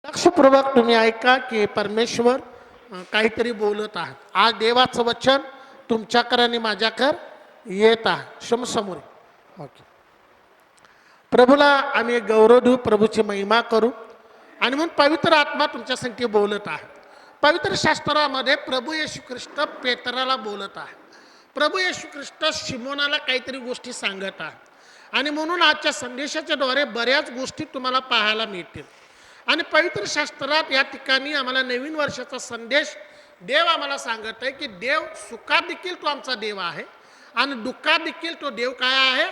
लक्षपूर्वक तुम्ही ऐका की परमेश्वर काहीतरी बोलत आहे. आज देवाचं वचन तुमच्याकडे आणि माझ्याकडे येत आहे. समोर ओके. प्रभूला आम्ही गौरव देऊ, प्रभूची महिमा करू आणि म्हणून पवित्र आत्मा तुमच्यासाठी बोलत आहे. पवित्र शास्त्रामध्ये प्रभू येशू ख्रिस्त पेत्राला बोलत आहे. प्रभू येशू ख्रिस्त शिमोनाला काहीतरी गोष्टी सांगत आहे आणि म्हणून आजच्या संदेशाच्या द्वारे बऱ्याच गोष्टी तुम्हाला पाहायला मिळतील. आणि पवित्र शास्त्रात या ठिकाणी आम्हाला नवीन वर्षाचा संदेश देव आम्हाला सांगत आहे की देव सुखात देखील तो आमचा देव आहे आणि दुःखात देखील तो देव काय आहे,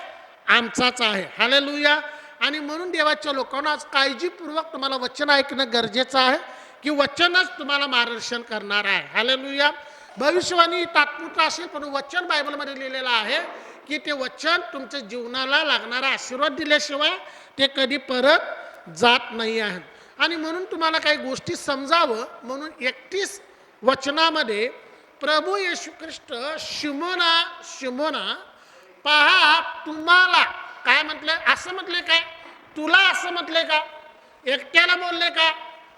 आमचाच आहे. हालेलुया. आणि म्हणून देवाच्या लोकांना आज काळजीपूर्वक तुम्हाला वचन ऐकणं गरजेचं आहे की वचनच तुम्हाला मार्गदर्शन करणार आहे. हालेलुया. भविष्यवाणी तात्पुरता असेल पण वचन बायबलमध्ये लिहिलेलं आहे की ते वचन तुमच्या जीवनाला लागणारा आशीर्वाद दिल्याशिवाय ते कधी परत जात नाही आहे. आणि म्हणून तुम्हाला काही गोष्टी समजावं म्हणून 31 वचनामध्ये प्रभू येशू ख्रिस्त शिमोना पहा तुम्हाला काय म्हटलं, असं म्हटले काय, तुला असं म्हटले का, एकट्याला बोलले का.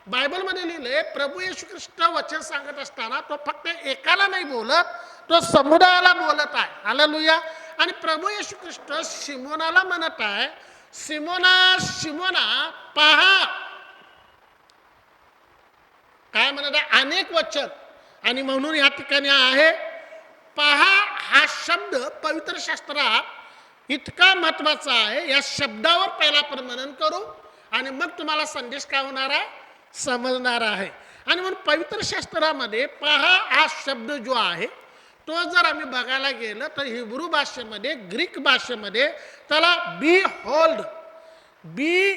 बायबलमध्ये लिहिले प्रभू येशू ख्रिस्त वचन सांगत असताना तो फक्त एकाला नाही बोलत, तो समुदायाला बोलत आहे. हालेलुया. आणि प्रभू येशू ख्रिस्त शिमोनाला म्हणत आहे, शिमोना पहा. काय म्हणत आहे, अनेक वचन. आणि म्हणून या ठिकाणी आहे पहा. हा शब्द पवित्र शास्त्रात इतका महत्वाचा आहे. या शब्दावर पहिला आपण मनन करू आणि मग तुम्हाला संदेश काय होणार आहे, समजणार आहे. आणि म्हणून पवित्र शास्त्रामध्ये पहा हा शब्द जो आहे तो जर आम्ही बघायला गेलं तर हिब्रू भाषेमध्ये, ग्रीक भाषेमध्ये त्याला बी होल्ड, BEHOLD,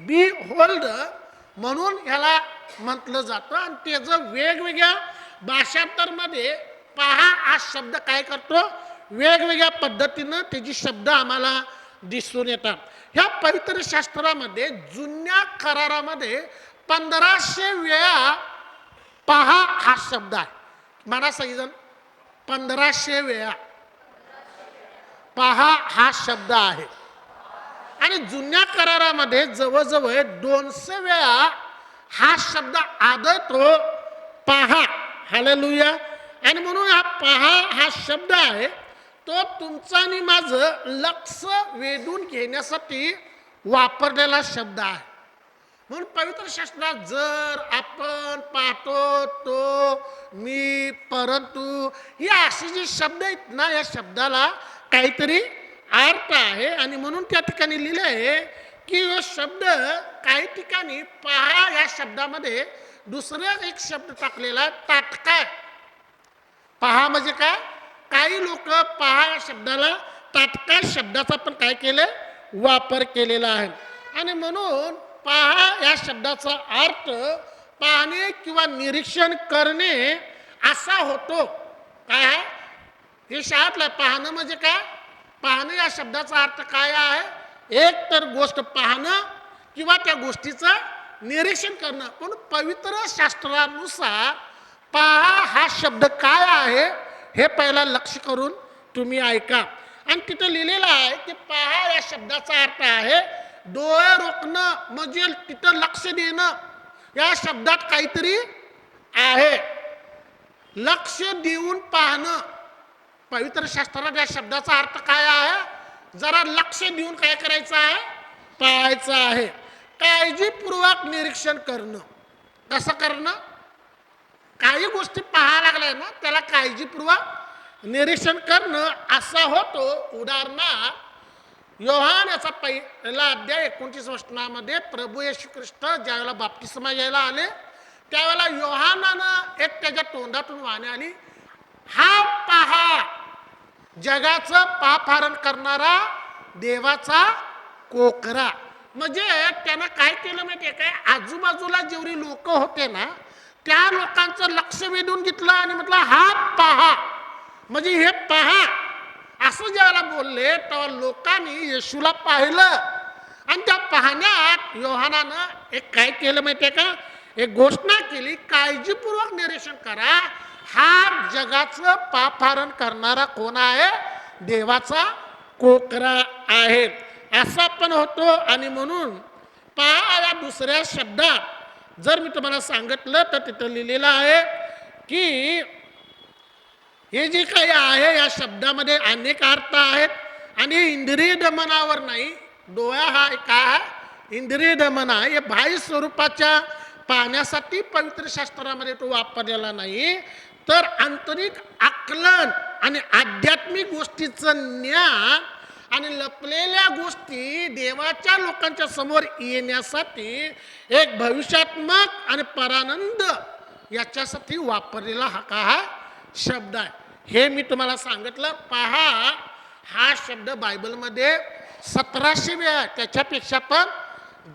बी होल्ड म्हणून ह्याला म्हटलं जातं. आणि त्याचं वेगवेगळ्या भाषांतरमध्ये पहा हा शब्द काय करतो, वेगवेगळ्या पद्धतीनं त्याची शब्द आम्हाला दिसून येतात. ह्या पवित्र शास्त्रामध्ये जुन्या करारामध्ये 1500 वेळा पहा हा शब्द आहे. म्हणा सगळीजण, 1500 वेळा पहा हा शब्द आहे. आणि जुन्या करारामध्ये जवळजवळ 200 वेळा हा शब्द आढळतो, पहा. हालेलुया. आणि म्हणून हा पहा हा शब्द आहे तो तुमचं आणि माझं लक्ष वेधून घेण्यासाठी वापरलेला शब्द आहे. म्हणून पवित्र शास्त्रात जर आपण पाहतो तो, मी, परंतु ही अशी जी शब्द आहेत ना, या शब्दाला काहीतरी अर्थ आहे. आणि म्हणून त्या ठिकाणी लिहिले आहे की हा शब्द काही ठिकाणी पहा या शब्दामध्ये दुसरा एक शब्द टाकलेला तात्काळ. पहा म्हणजे काय, काही लोक पहा या शब्दाला तात्काळ शब्दाचा पण काय केलं, वापर केलेला आहे. आणि म्हणून पहा या शब्दाचा अर्थ पाहणे किंवा निरीक्षण करणे असा होतो. काय आहे हे शाळेतलं पाहणं म्हणजे काय, पाहणं या शब्दाचा अर्थ काय आहे, एक तर गोष्ट पाहणं किंवा त्या गोष्टीचं निरीक्षण करणं. पण पवित्र शास्त्रानुसार पहा हा शब्द काय आहे हे पहिला लक्ष करून तुम्ही ऐका. आणि तिथं लिहिलेलं आहे की पहा या शब्दाचा अर्थ आहे डोळे रोखणं, म्हणजे तिथं लक्ष देणं. या शब्दात काहीतरी आहे, लक्ष देऊन पाहणं. पवित्र शास्त्रात या शब्दाचा अर्थ काय आहे, जरा लक्ष देऊन काय करायचं आहे, पाहायचं आहे. काळजीपूर्वक निरीक्षण करणं. कसं करणं, काही गोष्टी पाहायला लागल्या ना त्याला काळजीपूर्वक निरीक्षण करणं असा होतो. उदाहरणार्थ योहान याचा पहिला अध्याय 29 वचनामध्ये प्रभू येशू ख्रिस्त ज्यावेळेला बाप्तिस्मा घ्यायला आले त्यावेळेला योहानानं एक त्याच्या तोंडातून वाणी आली, हा पहा जगाचं पापहरण करणारा देवाचा कोकरा. म्हणजे त्यानं काय केलं माहितीये काय, आजूबाजूला जेवढी लोक होते ना त्या लोकांचं लक्ष वेधून घेतलं आणि म्हटलं हा पहा, म्हणजे हे पहा असं ज्यावेळेला बोलले तेव्हा लोकांनी येशूला पाहिलं. आणि त्या पाहण्यात योहानानं एक काय केलं माहितीये का, एक घोषणा केली, काळजीपूर्वक निरीक्षण करा, हा जगाचं पापहरण करणारा कोण आहे, देवाचा कोकरा आहे. असा पण होतो. आणि म्हणून पहा या दुसऱ्या शब्दात जर मी तुम्हाला सांगितलं तर तिथं लिहिलेलं आहे की हे जे काही आहे या शब्दामध्ये अनेक अर्थ आहेत आणि इंद्रिय दमनावर नाही. डोळा हा काय इंद्रिय दमन आहे. हे बाह्य स्वरूपाच्या पाहण्यासाठी पवित्र शास्त्रामध्ये तो वापरलेला नाही, तर आंतरिक आकलन आणि आध्यात्मिक गोष्टीचं ज्ञान आणि लपलेल्या गोष्टी देवाच्या लोकांच्या समोर येण्यासाठी एक भविष्यात्मक आणि परानंद याच्यासाठी वापरलेला हा शब्द आहे. हे मी तुम्हाला सांगितलं. पहा हा शब्द बायबलमध्ये 1700 वेळा, त्याच्यापेक्षा पण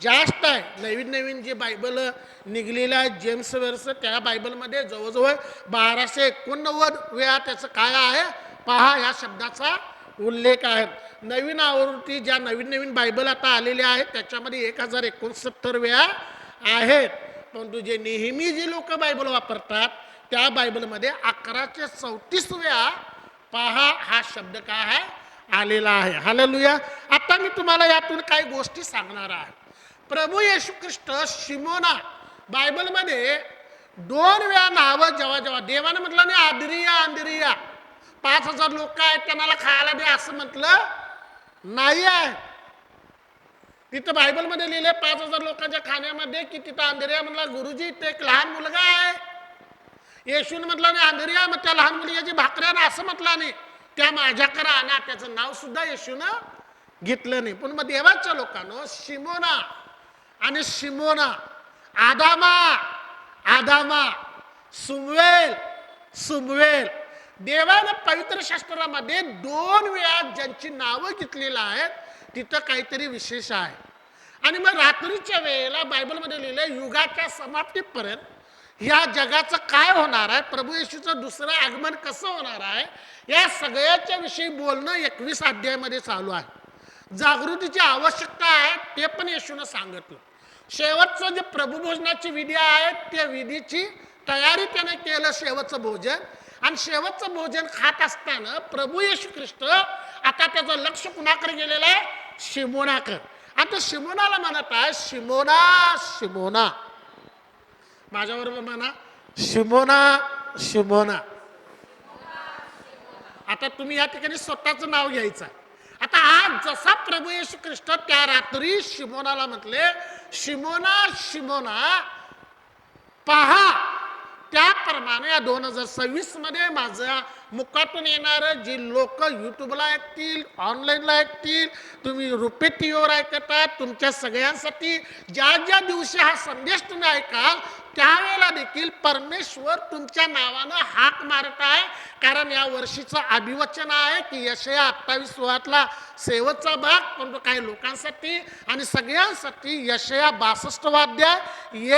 जास्त आहे. नवीन जे बायबल निघलेलं आहे जेम्स वर्ष, त्या बायबलमध्ये जवळजवळ 1289 वेळा त्याचं काय आहे पहा या शब्दाचा उल्लेख आहे. नवीन आवृत्ती ज्या नवीन बायबल आता आलेल्या आहेत त्याच्यामध्ये 1069 वेळा आहेत. परंतु जे नेहमी जे लोक बायबल वापरतात त्या बायबलमध्ये 1134 वेळा पहा हा शब्द काय आहे आलेला आहे. हालेलुया. आता मी तुम्हाला यातून काही गोष्टी सांगणार आहे. प्रभू येशू ख्रिस्त शिमोना बायबलमध्ये 2 वेळा नावं जेव्हा देवानं म्हटलं नाही आंद्रिया 5000 लोक आहेत त्यांना खायला दे असं म्हटलं नाही आहे. तिथं बायबलमध्ये लिहिले 5000 लोकांच्या खाण्यामध्ये की तिथं आंद्रिया म्हटला गुरुजी ते एक लहान मुलगा आहे. येशून म्हटलं नाही आंद्रिया मग त्या लहान मुलग्याची भाकऱ्या ना असं म्हटलं नाही, त्या माझ्याकडे आणा. त्याचं नाव सुद्धा येशूनं घेतलं नाही. पण मग देवाच्या लोकांनो शिमोना आणि शिमोना, आदामा, सुमवेल देवानं पवित्र शास्त्रामध्ये 2 वेळा ज्यांची नावं घेतलेली आहेत तिथं काहीतरी विशेष आहे. आणि मग रात्रीच्या वेळेला बायबलमध्ये लिहिलं युगाच्या समाप्तीपर्यंत या जगाचं काय होणार आहे, प्रभू येशूचं दुसरं आगमन कसं होणार आहे, या सगळ्याच्या विषयी बोलणं 21 अध्यायामध्ये चालू आहे. जागृतीची आवश्यकता आहे ते पण येशूनं सांगितलं. शेवटचं जे प्रभुभोजनाची विधी आहे त्या विधीची तयारी त्याने केलं, शेवटचं भोजन. आणि शेवटचं भोजन खात असताना प्रभू येशू ख्रिस्त आता त्याचं लक्ष कुणाकडे गेलेलं आहे, शिमोनाकडे. आता शिमोनाला म्हणत आहे शिमोना. माझ्याबरोबर म्हणा शिमोना. आता तुम्ही या ठिकाणी स्वतःचं नाव घ्यायचं. आता आज जसा प्रभू येशू ख्रिस्त त्या रात्री शिमोनाला म्हटले शिमोना पहा, त्याप्रमाणे या 2026 मध्ये माझ्या मुखातून येणार जी लोक युट्यूबला ऐकतील, ऑनलाईनला ऐकतील, तुम्ही रुपे टीव्हीवर ऐकतात, तुमच्या सगळ्यांसाठी ज्या दिवशी हा संदेश तुम्ही ऐकाल त्यावेळेला देखील परमेश्वर तुमच्या नावानं हाक मारत आहे. कारण या वर्षीचं अभिवचन आहे की यशया 28:16 शेवटचा भाग, पण काही लोकांसाठी आणि सगळ्यांसाठी यशया 62 अध्याय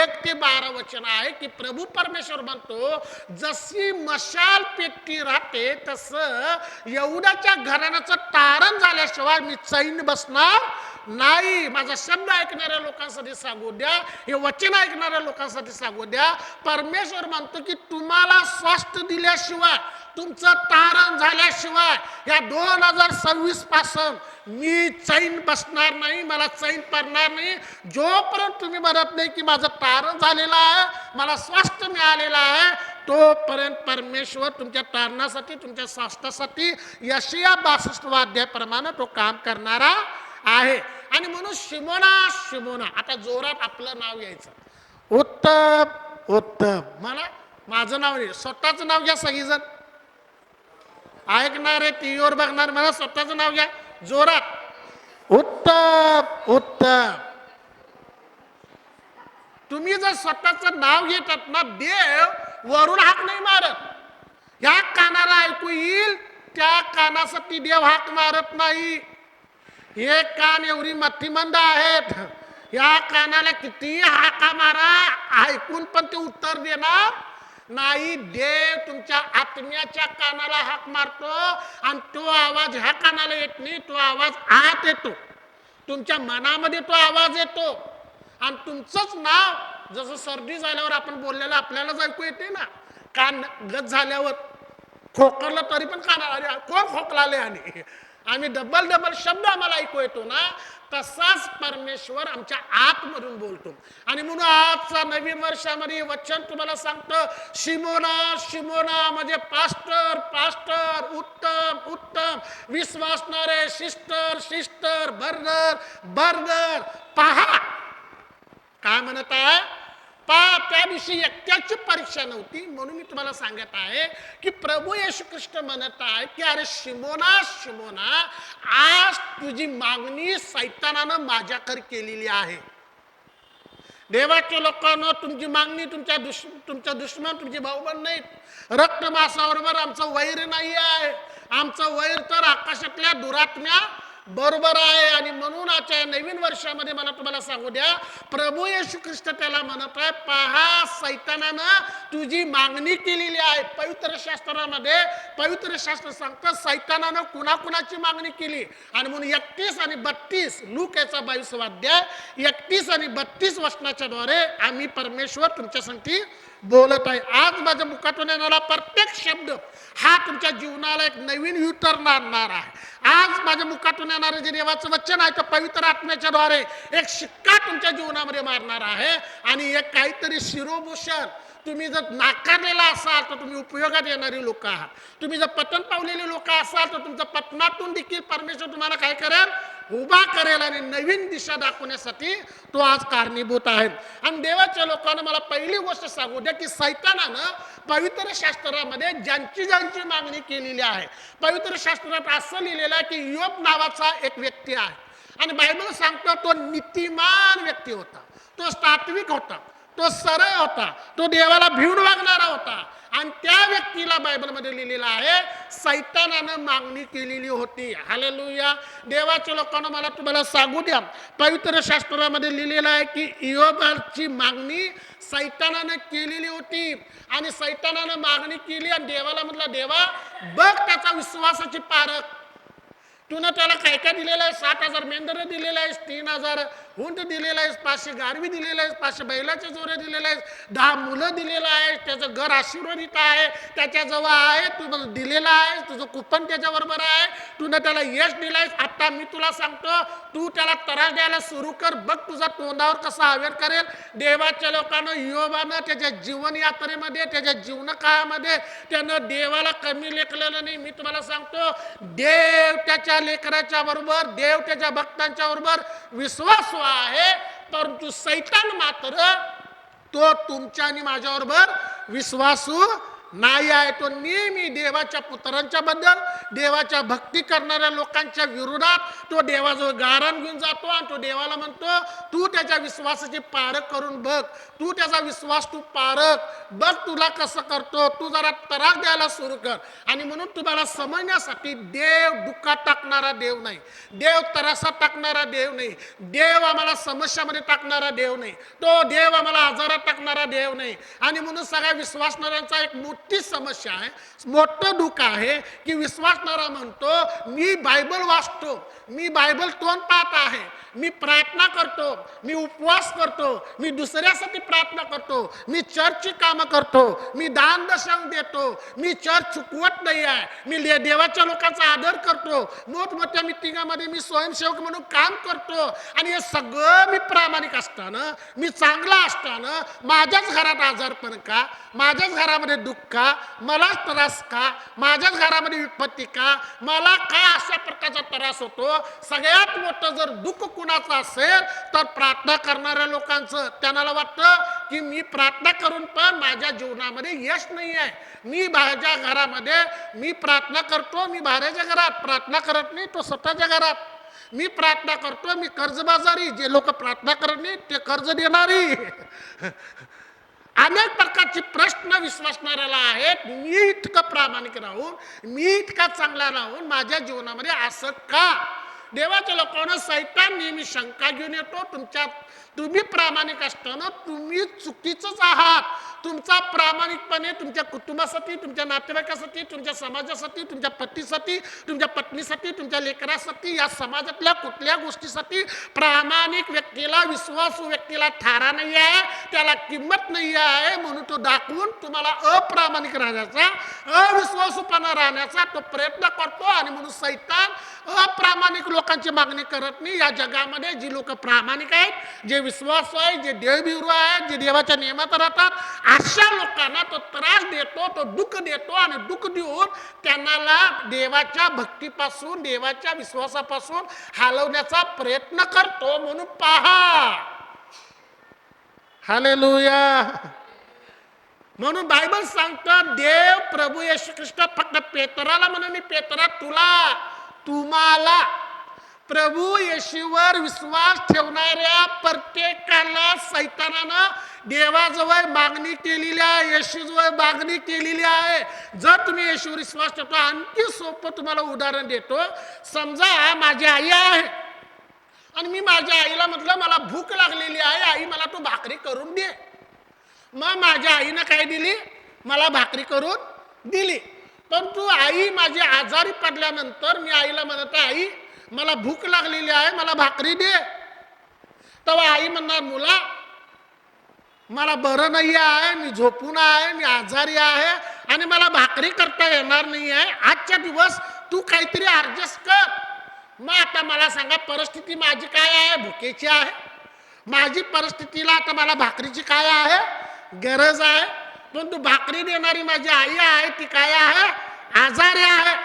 1 ते 12 वचन आहे की प्रभू परमेश्वर म्हणतो जशी मशाल पेटती राहते तसं यहुदाच्या घराण्याचं तारण झाल्याशिवाय मी चैन बसणार नाही. माझा शब्द ऐकणाऱ्या लोकांसाठी सांगू द्या, हे वचन ऐकणाऱ्या लोकांसाठी सांगू द्या, परमेश्वर म्हणतो की तुम्हाला स्वास्थ्य दिल्याशिवाय, तुमचं तारण झाल्याशिवाय या 2026 पासून मी चैन बसणार नाही, मला चैन पडणार नाही. जोपर्यंत तुम्ही म्हणत नाही की माझं तारण झालेलं आहे, मला स्वास्थ्य मिळालेलं आहे, तोपर्यंत परमेश्वर तुमच्या तारणासाठी, तुमच्या स्वास्थ्यासाठी यशया 62 अध्यायाप्रमाणे तो काम करणारा आहे. आणि म्हणून शिमोना. आता जोरात आपलं नाव घ्यायचं. उत्तम. मला माझं नाव नाही, स्वतःचं नाव घ्या. सगळीजण ऐकणारे टीव्हीवर बघणार, मला स्वतःचं नाव घ्या जोरात. उत्तम. तुम्ही जर स्वतःचं नाव घेतात ना, देव वरून हाक नाही मारत. या कानाला ऐकू येईल त्या कानासाठी देव हाक मारत नाही. हे कान एवढी मतिमंद आहेत, या कानाला किती हाका मारा ऐकून पण ते उत्तर देणार नाही. देव तुमच्या आत्म्याच्या कानाला हाक मारतो आणि तो आवाज ह्या कानाला येत नाही, तो आवाज आत येतो, तुमच्या मनामध्ये तो आवाज येतो. आणि तुमचंच नाव जसं सर्दी झाल्यावर आपण बोललेलं आपल्यालाच ऐकू येते ना, कान गज झाल्यावर खोकरलं तरी पण कानाला कोण खोकलाले आणि आम्ही डबल डबल शब्द आम्हाला ऐकू येतो ना, तसाच परमेश्वर आमच्या आतमधून बोलतो. आणि म्हणून आजचा नवीन वर्षामध्ये वचन तुम्हाला सांगतं, शिमोना शिमोना म्हणजे पास्टर पास्टर, उत्तम उत्तम, विश्वासणारे सिस्टर सिस्टर, बर्गर बर्गर. पहा काय म्हणत आहे, त्या दिवशी एकट्याची परीक्षा नव्हती. म्हणून मी तुम्हाला सांगत आहे की प्रभू येशू ख्रिस्त म्हणत आहे की अरे शिमोना शिमोना, आज तुझी मागणी सैतानानं माझ्याकडे केलेली आहे. देवाच्या लोकांना तुमची मागणी तुमच्या दुश्मन तुमचे भाऊबंद नाहीत, रक्त मांसाबरोबर आमचं वैर नाही आहे. आमचं वैर तर आकाशातल्या दुरात्म्या बरोबर आहे. आणि म्हणून आजच्या नवीन वर्षामध्ये मला तुम्हाला सांगू द्या, प्रभू येशू ख्रिस्त त्याला म्हणत आहे, पहा सैतानानं तुझी मागणी केलेली आहे. पवित्र शास्त्रामध्ये पवित्र शास्त्र सांगतं सैतानानं कुणाकुणाची मागणी केली. आणि म्हणून 31 आणि 32 लूक याचा 22वा अध्याय 31 आणि 32 वचनाच्या द्वारे आम्ही परमेश्वर तुमच्यासाठी बोलत आहे. आज माझ्या मुखातून येणारा प्रत्येक शब्द हा तुमच्या जीवनाला एक नवीन युटर्न आणणार आहे. आज माझ्या मुखातून येणारे जे देवाचं वचन आहे, तर पवित्र आत्म्याच्या द्वारे एक शिक्का तुमच्या जीवनामध्ये मारणार आहे. आणि एक काहीतरी शिरोभूषण तुम्ही जर नाकारलेला असाल तर तुम्ही उपयोगात येणारी लोक आहात. तुम्ही जर पतन पावलेली लोक असाल तर तुमच्या पतनातून देखील परमेश्वर तुम्हाला काय करेल, उभा करेल आणि नवीन दिशा दाखवण्यासाठी तो आज कारणीभूत आहे. आणि देवाच्या लोकांना मला पहिली गोष्ट सांगू द्या की सैतानानं पवित्र शास्त्रामध्ये ज्यांची ज्यांची मागणी केलेली आहे, पवित्र शास्त्रात असं लिहिलेलं आहे की योब नावाचा एक व्यक्ती आहे. आणि बायबल सांगतो तो नीतिमान व्यक्ती होता, तो सात्विक होता, तो सरळ होता, तो देवाला भिवून वागणारा होता. आणि त्या व्यक्तीला बायबलमध्ये लिहिलेलं आहे सैतानानं मागणी केलेली होती. हालेलुया. देवाच्या लोकांना मला तुम्हाला सांगू द्या, पवित्र शास्त्रामध्ये लिहिलेलं आहे की इयोबाची मागणी सैतानानं केलेली होती. आणि सैतानानं मागणी केली आणि देवाला म्हटलं, देवा बघ त्याचा विश्वासाची पारख. तुनं त्याला काय काय दिलेलं आहे, 7,000 मेंढरं दिलेलं आहेस, 3,000 हुंड दिलेलं आहेस, 500 गारवी दिलेलं आहेस, 500 बैलाचे जोरे दिलेले आहेस, 10 मुलं दिलेलं आहे, त्याचं घर आशीर्वादित आहे, त्याच्याजवळ आहे, तू दिलेलं आहे, तुझं कुपन त्याच्याबरोबर आहे, तुनं त्याला यश दिलं आहेस. आता मी तुला सांगतो, तू त्याला त्रास द्यायला सुरू कर, बघ तुझा तोंडावर कसा आवेर करेल. देवाच्या लोकांना योबानं त्याच्या जीवन यात्रेमध्ये, त्याच्या जीवनकाळामध्ये त्यानं देवाला कमी लेखलेलं नाही. मी तुम्हाला सांगतो, देव त्याच्या लेकराच्या बरोबर, देव त्याच्या भक्तांच्या बरोबर विश्वासू आहे. परंतु सैतान मात्र तो तुमच्या आणि माझ्याबरोबर विश्वासू नाही आहे. तो नेहमी देवाच्या पुत्रांच्या बद्दल, देवाच्या भक्ती करणाऱ्या लोकांच्या विरोधात तो देवाजवळ गारण घेऊन जातो आणि तो देवाला म्हणतो, तू त्याच्या विश्वासाची पारख करून बघ, तू त्याचा विश्वास तू पारख बघ, तुला कसं करतो, तू जरा त्रास द्यायला सुरू कर. आणि म्हणून तुम्हाला समजण्यासाठी, देव दुःखात टाकणारा देव नाही, देव त्रासात टाकणारा देव नाही, देव आम्हाला समस्यामध्ये टाकणारा देव नाही, तो देव आम्हाला आजारात टाकणारा देव नाही. आणि म्हणून सगळ्या विश्वासणाऱ्यांचा एक मोठी समस्या आहे, मोठं दुःख आहे की विश्वासणारा म्हणतो, मी बायबल वाचतो, मी बायबल तोंड पाहत आहे, मी प्रार्थना करतो, मी उपवास करतो, मी दुसऱ्यासाठी प्रार्थना करतो, मी चर्चची कामं करतो, मी दान दशम देतो, मी चर्च चुकवत नाही आहे, मी देवाच्या लोकांचा आदर करतो, मोठमोठ्या मिटिंगामध्ये मी स्वयंसेवक म्हणून काम करतो. आणि हे सगळं मी प्रामाणिक असताना, मी चांगला असताना माझ्याच घरात आजारपण का, माझ्याच घरामध्ये दुःख का, मलाच त्रास का, माझ्याच घरामध्ये विपत्ती का, मला का अशा प्रकारचा त्रास होतो. सगळ्यात मोठं जर दुःख कुणाचं असेल तर प्रार्थना करणाऱ्या लोकांचं. त्यांना वाटतं की मी प्रार्थना करून पण माझ्या जीवनामध्ये यश नाही आहे, मी माझ्या घरामध्ये मी प्रार्थना करतो, मी बाहेरच्या घरात प्रार्थना करत नाही, तो स्वतःच्या घरात मी प्रार्थना करतो, मी कर्जबाजारी, जे लोक प्रार्थना करत नाही ते कर्ज देणारी. अनेक प्रकारचे प्रश्न विश्वासणाऱ्याला आहेत. मी इतकं प्रामाणिक राहून, मी इतका चांगला राहून माझ्या जीवनामध्ये असं का. देवाच्या लोकांना सैतान नेहमी शंका घेऊन येतो, तुम्ही प्रामाणिक असताना तुम्ही चुकीचंच आहात. तुमचा प्रामाणिकपणे तुमच्या कुटुंबासाठी, तुमच्या नातेवाईकासाठी, तुमच्या समाजासाठी, तुमच्या पतीसाठी, तुमच्या पत्नीसाठी, तुमच्या लेकरासाठी, या समाजातल्या कुठल्या गोष्टीसाठी प्रामाणिक व्यक्तीला, विश्वासू व्यक्तीला थारा नाही आहे, त्याला किंमत नाही आहे. म्हणून तो दाखवून तुम्हाला अप्रामाणिक राहण्याचा, अविश्वासूपणा राहण्याचा तो प्रयत्न करतो. आणि म्हणून सैतान अप्रामाणिक लोकांची मागणी करत नाही. या जगामध्ये जी लोक प्रामाणिक आहेत, जे विश्वासू आहेत, जे देवभिरू आहेत, जे देवाच्या नियमात राहतात, अशा लोकांना तो त्रास देतो, तो दुःख देतो. आणि दुःख देऊन त्यांना देवाच्या भक्तीपासून, देवाच्या विश्वासापासून हलवण्याचा प्रयत्न करतो. म्हणून पहा, हालेलुया. म्हणून बायबल सांगतं, देव प्रभू येशू ख्रिस्त फक्त पेत्राला म्हणे, मी पेत्रा तुला, तुम्हाला, प्रभू येशूवर विश्वास ठेवणाऱ्या प्रत्येकाला सैतानानं देवाजवळ मागणी केलेली आहे, येशूजवळ मागणी केलेली आहे. जर तुम्ही येशूवर विश्वास ठेवतो, आणखी सोपं तुम्हाला उदाहरण देतो. समजा माझी आई आहे आणि मी माझ्या आईला म्हटलं मला भूक लागलेली आहे, आई मला तू भाकरी करून दे. मग माझ्या आईनं काय दिली, मला भाकरी करून दिली. परंतु आई माझी आजारी पडल्यानंतर मी आईला म्हणत आहे, आई मला भूक लागलेली आहे, मला भाकरी दे. तेव्हा आई म्हणणार, मुला मला बरं नाही आहे, मी झोपून आहे, मी आजारी आहे आणि मला भाकरी करता येणार नाही आहे. आजच्या दिवस तू काहीतरी ॲडजस्ट कर. मग आता मला सांगा, परिस्थिती माझी काय आहे, भुकेची आहे. माझी परिस्थितीला आता मला भाकरीची काय आहे, गरज आहे. पण तू भाकरी देणारी माझी आई आहे, ती काय आहे, आजारी आहे.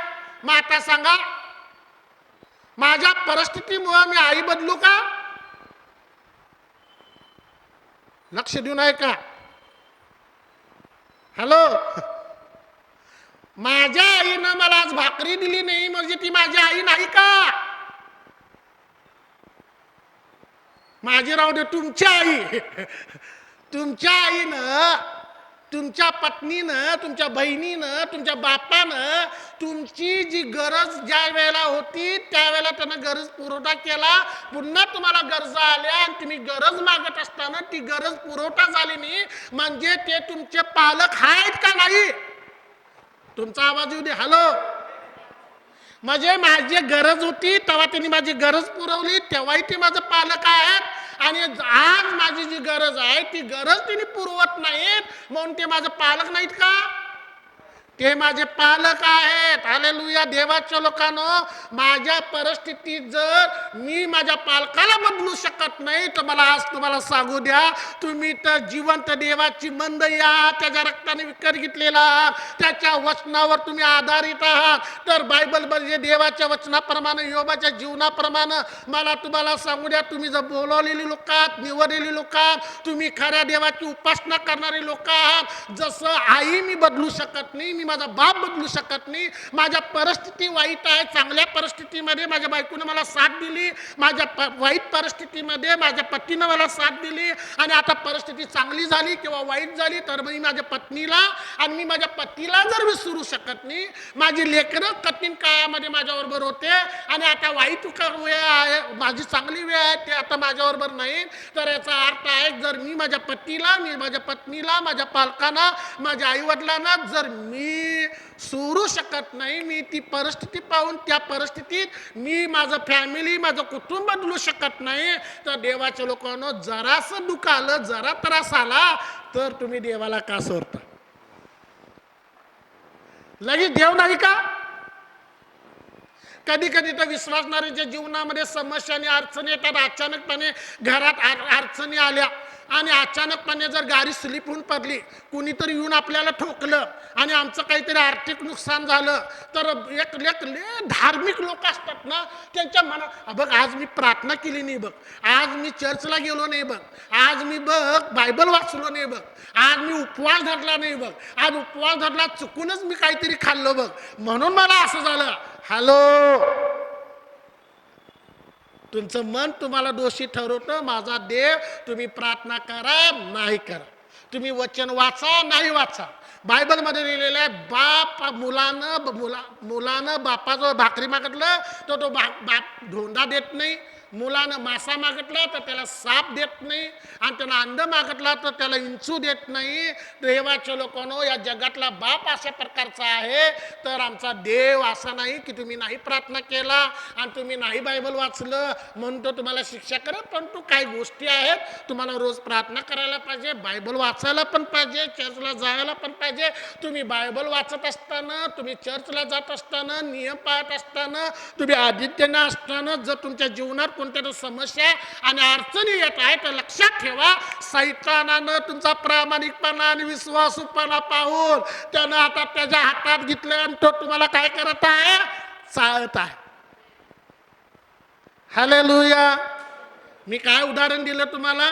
मग आता सांगा, माझ्या परिस्थितीमुळे मी आई बदलू का? लक्ष देऊन आहे का? हॅलो, माझ्या आईनं मला आज भाकरी दिली नाही म्हणजे ती माझी आई नाही का? माझी राहू दे, तुमच्या आई, तुमच्या आईनं, तुमच्या पत्नीनं, तुमच्या बहिणीनं, तुमच्या बापानं तुमची जी गरज ज्या वेळेला होती त्यावेळेला त्यानं गरज पुरवठा केला. पुन्हा तुम्हाला गरजा आल्या आणि तुम्ही गरज मागत असताना ती गरज पुरवठा झाली नाही, म्हणजे ते तुमचे पालक आहेत का नाही? तुमचा आवाज येऊ दे. हॅलो, म्हणजे माझी गरज होती तेव्हा त्यांनी माझी गरज पुरवली, तेव्हाही ते माझं पालक आहेत. आणि आज माझी जी गरज आहे ती गरज तिने पुरवत नाहीत म्हणून ते माझे पालक नाहीत का? ते माझे पालक आहेत. हालेलुया. देवाच्या लोकांनो, माझ्या परिस्थितीत जर मी माझ्या पालकाला बदलू शकत नाही तर मला आज तुम्हाला सांगू द्या, तुम्ही तर जिवंत देवाची मंडळी आहात, त्याच्या रक्ताने विकत घेतलेला आहात, त्याच्या वचनावर तुम्ही आधारित आहात. तर बायबल म्हणजे देवाच्या वचनाप्रमाणे, योबाच्या जीवनाप्रमाणे मला तुम्हाला सांगू द्या, तुम्ही जर बोलवलेली लोक आहात, निवडलेली लोक आहात, तुम्ही खऱ्या देवाची उपासना करणारी लोक आहात. जसं आई मी बदलू शकत नाही, मी माझा बाप बदलू शकत नाही. माझ्या परिस्थिती वाईट आहे, चांगल्या परिस्थितीमध्ये माझ्या बायकोने मला साथ दिली, माझ्या वाईट परिस्थितीमध्ये माझ्या पतीनं मला साथ दिली, आणि आता परिस्थिती चांगली झाली किंवा वाईट झाली तर मी माझ्या पत्नीला आणि मी माझ्या पतीला जर विसरू शकत नाही. माझी लेकरं कठीण काळामध्ये माझ्याबरोबर होते आणि आता वाईट वेळ आहे, माझी चांगली वेळ आहे, ते आता माझ्याबरोबर नाही. तर याचा अर्थ आहे, जर मी माझ्या पतीला, मी माझ्या पत्नीला, माझ्या पालकांना, माझ्या आईवडिलांना जर मी सोडू शकत नाही, मी ती परिस्थिती पाहून त्या परिस्थितीत मी माझं फॅमिली, माझं कुटुंब बदलू शकत नाही, तर देवाच्या लोकांना जरासं दुःख आलं, जरा त्रास आला तर तुम्ही देवाला का सोडता? लगेच देव नाही का? कधी कधी तर विश्वासणाऱ्यांच्या जीवनामध्ये समस्या आणि अडचणी येतात. अचानकपणे घरात अडचणी आल्या आणि अचानकपणे जर गाडी स्लिप होऊन पडली, कुणीतरी येऊन आपल्याला ठोकलं आणि आमचं काहीतरी आर्थिक नुकसान झालं, तर एक धार्मिक लोक असतात ना, त्यांच्या मनात, बघ आज मी प्रार्थना केली नाही, बघ आज मी चर्चला गेलो नाही, बघ आज मी बघ बायबल वाचलो नाही, बघ आज मी उपवास धरला नाही, बघ आज उपवास धरला चुकूनच मी काहीतरी खाल्लो बघ, म्हणून मला असं झालं. हॅलो, तुमचं मन तुम्हाला दोषी ठरवतं. माझा देव, तुम्ही प्रार्थना करा नाही करा, तुम्ही वचन वाचा नाही वाचा, बायबलमध्ये लिहिलेलं आहे, बाप मुलानं बापाजवळ भाकरी मागितलं तर तो बाप धोंडा देत नाही, मुलानं मासा मागितला तर त्याला साप देत नाही, आणि त्यानं अंड मागितला तर त्याला इंचू देत नाही. देवाच्या लोकांनो, या जगातला बाप अशा प्रकारचा आहे. तर आमचा देव असा नाही की तुम्ही नाही प्रार्थना केला आणि तुम्ही नाही बायबल वाचलं म्हणून तो तुम्हाला शिक्षा करत. पण तू काही गोष्टी आहेत, तुम्हाला रोज प्रार्थना करायला पाहिजे, बायबल वाचायला पण पाहिजे, चर्चला जायला पण पाहिजे. तुम्ही बायबल वाचत असताना, तुम्ही चर्चला जात असताना, नियम पाळत असताना, तुम्ही आदित्यना असताना जर तुमच्या जीवनात कोणत्या समस्या आणि अडचणी येत आहे तर लक्षात ठेवा, सैतानानं तुमचा प्रामाणिकपणा आणि विश्वासूपणा पाहून त्यानं आता त्याच्या हातात घेतलं आणि तो तुम्हाला काय करत आहे, चालत आहे. हालेलुया. मी काय उदाहरण दिलं तुम्हाला,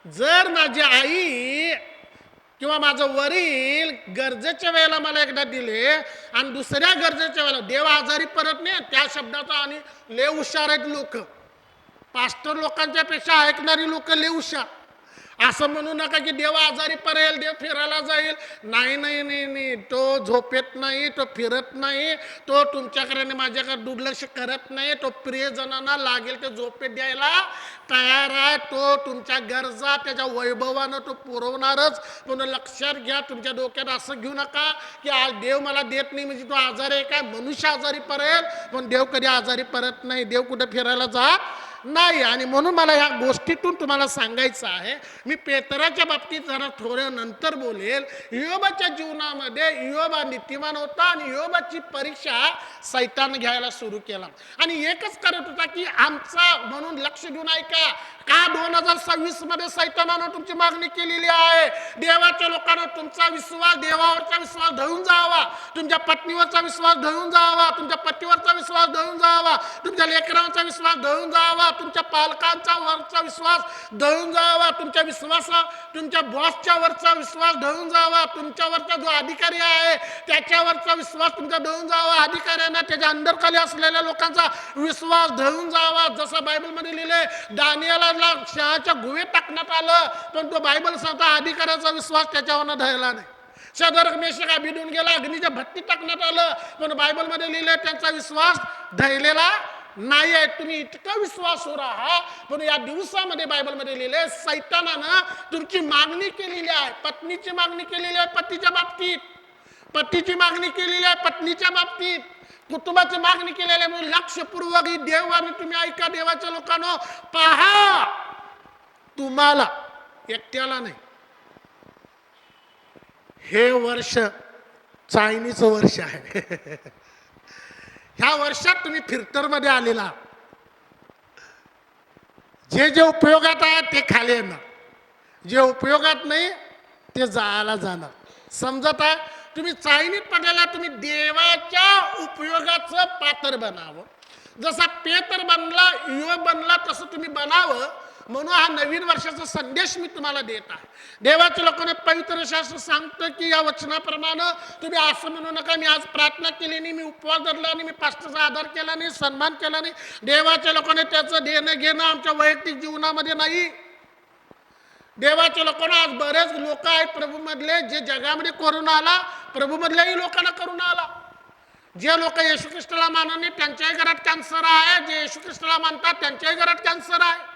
जर माझी आई किंवा माझं वडील गरजेच्या वेळेला मला एकदा दिले आणि दुसऱ्या गरजेच्या वेळेला देव आजारी परत नाही, त्या शब्दाचा आणि लय हुशार आहेत लोक, पास्टर लोकांच्या पेक्षा ऐकणारी लोक लय हुशार. असं म्हणू नका की देव आजारी पडेल, देव फिरायला जाईल. नाही नाही नाही नाही, तो झोपेत नाही, तो फिरत नाही, तो तुमच्याकडे आणि माझ्याकडे दुर्लक्ष करत नाही. तो प्रियजनांना लागेल ते झोपेत द्यायला तयार आहे. तो तुमच्या गरजा त्याच्या वैभवानं तो पुरवणारच. म्हणून लक्षात घ्या, तुमच्या डोक्यात असं घेऊ नका की आज देव मला देत नाही म्हणजे तो आजारी आहे. काय मनुष्य आजारी पडेल पण देव कधी आजारी पडत नाही. देव कुठे फिरायला जात नाही. आणि म्हणून मला ह्या गोष्टीतून तुम्हाला सांगायचं आहे. मी पेतराच्या बाबतीत जरा थोडं नंतर बोलेल. योबाच्या जीवनामध्ये योबा नीतिमान होता आणि योबाची परीक्षा सैतान घ्यायला सुरू केला आणि एकच करत होता की आमचा, म्हणून लक्ष देऊन ऐका, का 2026 मध्ये सैतानानं तुमची मागणी केलेली आहे. देवाच्या लोकांना तुमचा विश्वास, देवावरचा विश्वास ढळून जावा, तुमच्या पत्नीवरचा विश्वास ढळून जावा, तुमच्या पतीवरचा विश्वास ढळून जावा, तुमच्या लेकरांचा विश्वास ढळून जावा, तुमच्या पालकांचा वरचा विश्वास ढळून जावा, तुमच्या तुमच्या बॉसच्या वरचा विश्वास ढळून जावा, तुमच्यावरचा जो अधिकारी आहे त्याच्यावरचा विश्वास तुमचा ढळून जावा, अधिकाऱ्यांना त्याच्या अंडरखाली असलेल्या लोकांचा विश्वास ढळून जावा. जसं बायबलमध्ये लिहिलंय, दानियाला शहाच्या गुहेत टाकण्यात आलं पण तो बायबल सांगता अधिकाऱ्याचा विश्वास त्याच्यावर ढळला नाही. शद्रक मेशक भिडून गेला, अग्नीच्या भट्टीत टाकण्यात आलं पण बायबलमध्ये लिहिलंय त्यांचा विश्वास ढळलेला नाही आहे. तुम्ही इतका विश्वासू राहा. पण या दिवसामध्ये बायबलमध्ये लिहिलंय, सैतानानं तुमची मागणी केलेली आहे. पत्नीची मागणी केलेली आहे पतीच्या बाबतीत, पतीची मागणी केलेली आहे पत्नीच्या बाबतीत, कुटुंबाची मागणी केलेली आहे. म्हणून लक्षपूर्वक देव आणि तुम्ही ऐका, देवाच्या लोकांनो पहा, तुम्हाला एकट्याला नाही, हे वर्ष चायनीचं वर्ष आहे. ह्या वर्षात तुम्ही फिल्टर मध्ये आलेला, जे जे उपयोगात आहे ते खाली येणार, जे उपयोगात नाही ते जायला जाणार. समजत आहे? तुम्ही चायनीत पडलेला, तुम्ही देवाच्या उपयोगाचं पात्र बनावं. जसा पेतर बनला, युवक बनला, तसं तुम्ही बनावं. म्हणून हा नवीन वर्षाचा संदेश मी तुम्हाला देत आहे. देवाच्या लोकांनी पवित्र शास्त्र सांगतं की या वचनाप्रमाणे तुम्ही असं म्हणू नका, मी आज प्रार्थना केली नाही, मी उपवास धरला नाही, मी पास्टरचा आदर केला नाही, सन्मान केला नाही. देवाच्या लोकांनी त्याचं देणं घेणं आमच्या वैयक्तिक जीवनामध्ये नाही. देवाच्या लोकांना आज बरेच लोक आहेत प्रभूमधले, जे जगामध्ये करून आला, प्रभूमधल्याही लोकांना करून आला. जे लोक येशू ख्रिस्ताला मानत नाही त्यांच्याही घरात कॅन्सर आहे, जे येशू ख्रिस्ताला मानतात त्यांच्याही घरात कॅन्सर आहे.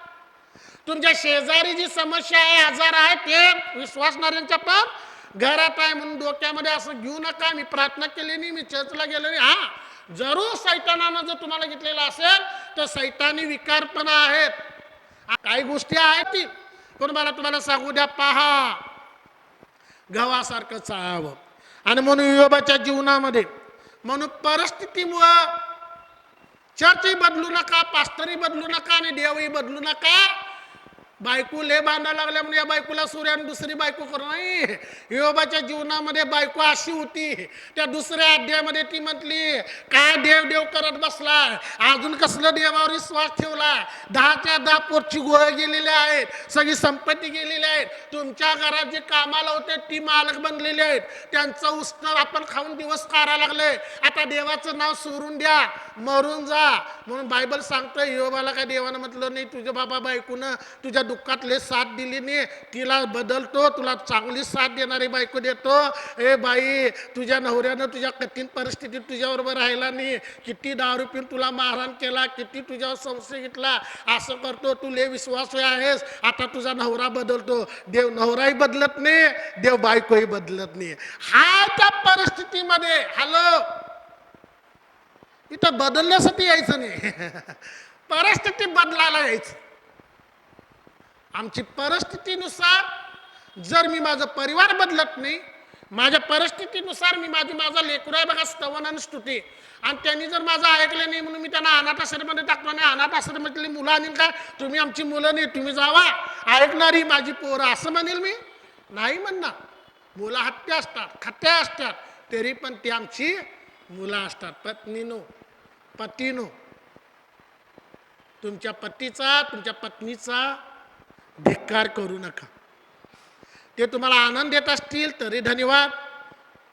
तुमच्या शेजारी जी समस्या आहे, आजार आहे, ते विश्वासणाऱ्यांच्या पण घरात आहे. म्हणून डोक्यामध्ये असं घेऊ नका, मी प्रार्थना केली नाही, मी चर्चला गेलो नाही. हा, जरूर सैतानानं जर तुम्हाला घेतलेलं असेल तर सैतानी विकार पण आहेत, काही गोष्टी आहेत ती. पण मला तुम्हाला सांगू द्या, पहा, गव्हासारखं चाळावं. आणि म्हणून योबाच्या जीवनामध्ये, म्हणून परिस्थितीमुळं चर्चही बदलू नका, पास्टरही बदलू नका आणि देवही बदलू नका. बायको ले बांधायला लागल्या म्हणून या बायकोला सूर्याने दुसरी बायको करू नाही. योबाच्या जीवनामध्ये बायको अशी होती, त्या दुसऱ्या अध्यायामध्ये ती म्हटली, काय देव देव करत बसलाय, अजून कसलं देवावर विश्वास ठेवलाय, 10च्या 10 पोटची गोळ गेलेले आहेत, सगळी संपत्ती गेलेली आहेत, तुमच्या घरात जे कामाला होते ती मालक बनलेले आहेत, त्यांचं उष्ण आपण खाऊन दिवस काढायला लागले, आता देवाचं नाव सोडून द्या, मरून जा. म्हणून बायबल सांगतोय, योबाला काय देवानं म्हटलं नाही, तुझ्या बाबा बायकोनं तुझ्या दुःखातले साथ दिली नाही, तिला बदलतो, तुला चांगली साथ देणारी बायको देतो. ए बाई, तुझ्या नवऱ्यानं तुझ्या कठीण परिस्थितीत तुझ्याबरोबर राहिला नाही, किती दारू पिऊन तुला मारहाण केला, किती तुझ्यावर संशय घेतला, असं करतो, तू लय विश्वासू आहेस, आता तुझा नवरा बदलतो. देव नवराही बदलत नाही, देव बायकोही बदलत नाही. हा त्या परिस्थितीमध्ये हॅलो, इथं बदलण्यासाठी यायचं नाही, परिस्थिती बदलायला यायचं. आमची परिस्थितीनुसार जर मी माझा परिवार बदलत नाही, माझ्या परिस्थितीनुसार मी माझा लेकरू आहे बघा, स्तवन आणि स्तुती, आणि त्यांनी जर माझं ऐकलं नाही म्हणून मी त्यांना अनाथ आश्रममध्ये टाकतो. आणि अनाथ आश्रमातली मुलं आणील का, तुम्ही आमची मुलं नाही, तुम्ही जावा, ऐकणारी माझी पोरं, असं म्हणेल मी? नाही म्हणणार. मुलं हत्या असतात, खत्या असतात, तरी पण ती आमची मुलं असतात. पत्नीनो, पतीनो, तुमच्या पतीचा, तुमच्या पत्नीचा धिक्कार करू नका. ते तुम्हाला आनंद देत असतील तरी धन्यवाद,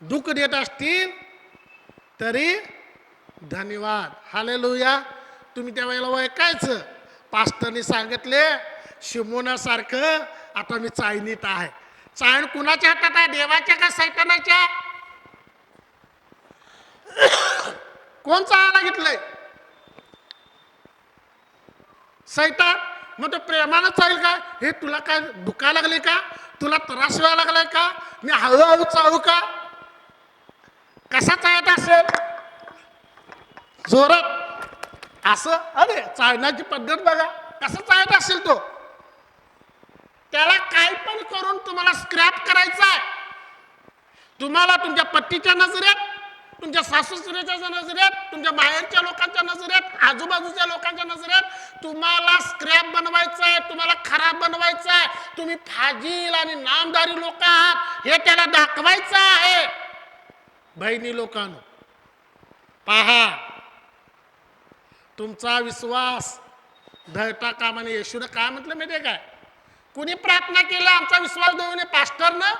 दुःख देत असतील तरी धन्यवाद. हालेलुया. तुम्ही त्यावेळेला ऐकायचं, पास्टरने सांगितले शिमोनासारखं आता मी चाळणीत आहे. चाळण कुणाच्या हातात आहे, देवाच्या का सैतानाच्या? कोण चाळायला घेतलंय? सैतान. मग तो प्रेमानं चालेल का? हे तुला काय दुखायला लागले का, तुला त्रास व्हायला लागलाय का, मी हळूहळू चाळू का? कसा चालत असेल? जोरात असं. अरे चालण्याची पद्धत बघा, कसं चालत असेल तो. त्याला काय पण करून तुम्हाला स्क्रॅप करायचा आहे. तुम्हाला तुमच्या पतीच्या नजरेत, तुमच्या सासूसऱ्याच्या नजरेत, तुमच्या बाहेरच्या लोकांच्या नजरेत, आजूबाजूच्या लोकांच्या नजरेत तुम्हाला स्क्रॅप बनवायचं आहे, तुम्हाला खराब बनवायचं आहे. तुम्ही फाजील आणि नामदारी लोक आहात हे त्याला दाखवायचं आहे. बहिणी लोकांनो पहा, तुमचा विश्वास ढळता कामा नये. येशूनं काय म्हटलं माहितीये काय? कुणी प्रार्थना केला आमचा विश्वास देऊ नये पास्टरनं?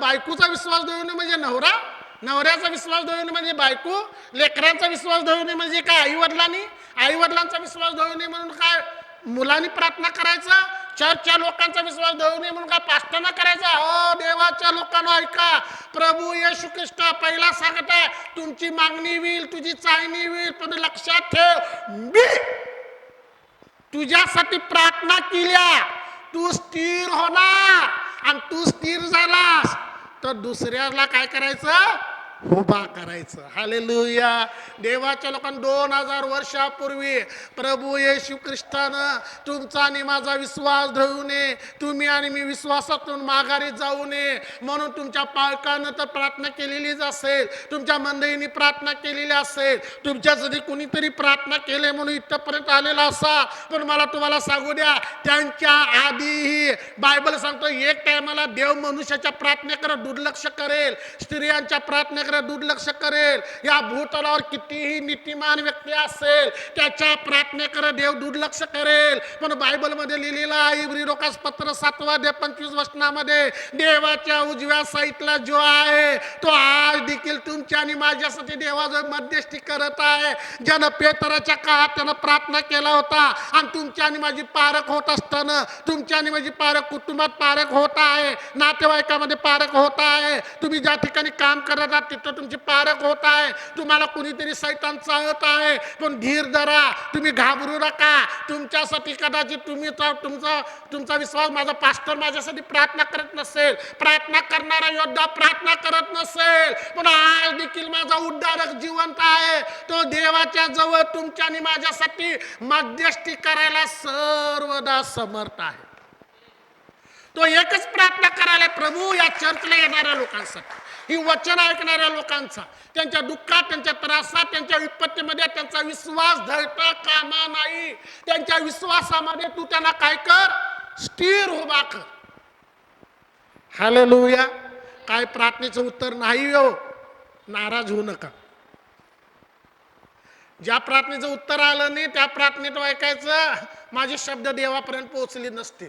बायकोचा विश्वास देऊ नये म्हणजे नवरा, नवऱ्याचा विश्वास देऊ नये म्हणजे बायको, लेकरांचा विश्वास देऊ नये म्हणजे काय आईवडिलांनी, आईवडिलांचा विश्वास देऊ नये म्हणून काय मुलांनी प्रार्थना करायचा, चर्चच्या लोकांचा विश्वास देऊ नये म्हणून काय पास्टरनं करायचा? हो देवाच्या लोकांना ऐका, प्रभू येशू ख्रिस्त पहिला सांगत आहे, तुमची मागणी होईल, तुझी चाळणी होईल, पण लक्षात ठेव, मी तुझ्यासाठी प्रार्थना केल्या, तू स्थिर होणार, आणि तू स्थिर झालास तर दुसऱ्याला काय करायचं? उभा करायचं. हालेलुया. देवाच्या लोकांना 2000 वर्षापूर्वी प्रभू येशू ख्रिस्तानं तुमचा आणि माझा विश्वास धरू नये, तुम्ही आणि मी विश्वासातून माघारी जाऊ नये म्हणून तुमच्या पालकानं तर प्रार्थना केलेलीच असेल, तुमच्या मंडळींनी प्रार्थना केलेली असेल, तुमच्यासाठी कुणीतरी प्रार्थना केले म्हणून इथपर्यंत आलेला असा. पण मला तुम्हाला सांगू द्या, त्यांच्या आधीही बायबल सांगतो एक टायमाला देव मनुष्याच्या प्रार्थनेकडे दुर्लक्ष करेल, स्त्रियांच्या प्रार्थनेकडे दुर्लक्ष करेल. या भूतलावर कितीही नीतिमान व्यक्ती असेल त्याच्या प्रार्थनेकडे देव दुर्लक्ष करेल. पण बायबल मध्ये लिहिलेला आहे इब्री लोकास पत्र 7:25 वचनामध्ये, देवाच्या उजव्या साईडला जो आहे तो आज देखील तुमच्या आणि माझ्यासाठी देवाजवळ मध्यस्थी करत आहे. ज्यानं पेतराच्या काळात त्यानं प्रार्थना केला होता, आणि तुमच्या आणि माझी पारख होत असताना, तुमच्या आणि माझी पारख कुटुंबात पारख होत आहे, नातेवाईकामध्ये पारख होत आहे, तुम्ही ज्या ठिकाणी काम करत आहात तिथं तुमची पारख होत आहे, तुम्हाला कुणीतरी सैतान चालत आहे. पण धीर धरा, तुम्ही घाबरू नका. तुमच्यासाठी कदाचित तुमचा विश्वास, माझा पास्टर माझ्यासाठी प्रार्थना करत नसेल, प्रार्थना करणारा योद्धा प्रार्थना करत नसेल, पण आज देखील माझा उद्धारक जिवंत आहे. तो देवाच्या जवळ तुमच्या आणि माझ्यासाठी मध्यस्थी करायला सर्वदा समर्थ आहे. तो एकच प्रार्थना करायला, प्रभू या चर्चला येणाऱ्या लोकांसाठी, ही वचन ऐकणाऱ्या लोकांचा, त्यांच्या दुःखात, त्यांच्या त्रासात, त्यांच्या विपत्तीमध्ये त्यांचा विश्वास ढळता कामा नाही. त्यांच्या विश्वासामध्ये तू त्यांना काय कर? स्थिर उभा कर. हालेलुया. काय प्रार्थनेचं उत्तर नाही हो, नाराज होऊ नका. ज्या प्रार्थनेचं उत्तर आलं नाही त्या प्रार्थनेत ऐकायचं, माझे शब्द देवापर्यंत पोहोचले नसतील.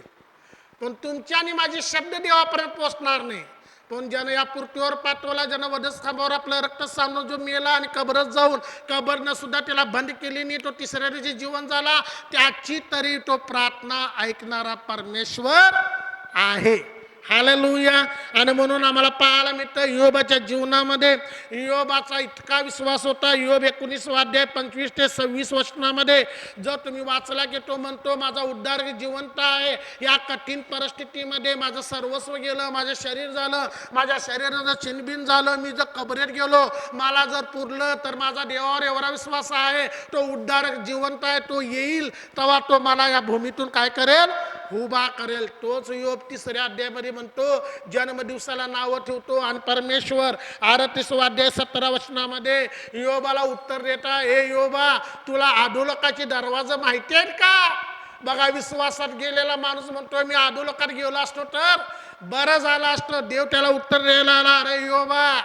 पण तुमच्या आणि माझे शब्द देवापर्यंत पोहोचणार नाही. पण ज्यानं या पृथ्वीवर पाठवला, ज्यानं वधस्तंभावर आपलं रक्त सांडून जो मेला आणि कबरच जाऊन कबरनं सुद्धा त्याला बंद केली नाही, तो तिसऱ्या दिवशी जीवन झाला, त्याची तरी तो प्रार्थना ऐकणारा परमेश्वर आहे. हालेलुया. आणि म्हणून आम्हाला पाहायला मिळतं योबाच्या जीवनामध्ये योबाचा इतका विश्वास होता. योब 19 अध्याय 25 ते 26 वचनामध्ये जर तुम्ही वाचला की तो म्हणतो, माझा उद्धार जिवंत आहे. या कठीण परिस्थितीमध्ये माझं सर्वस्व गेलं, माझं शरीर झालं, माझ्या शरीराचं छिनबिन झालं, मी जर कबरेत गेलो, मला जर पुरलं तर माझा देवावर एवढा विश्वास आहे, तो उद्धारक जिवंत आहे, तो येईल तेव्हा तो मला या भूमीतून काय करेल, उभा करेल. तोच योब 3 अध्यायामध्ये म्हणतो, जन्म दिवसाला नाव ठेवतो आणि परमेश्वर 38 अध्याय 17 वचनामध्ये योबाला उत्तर देता, ए योबा, तुला अधोलोकाचे दरवाजे माहिती आहेत का? बघा, विश्वासात गेलेला माणूस म्हणतोय, मी अधोलोकात गेलो असतो तर बरं झालं असतं. देव त्याला उत्तर द्यायला आला, अरे योबा,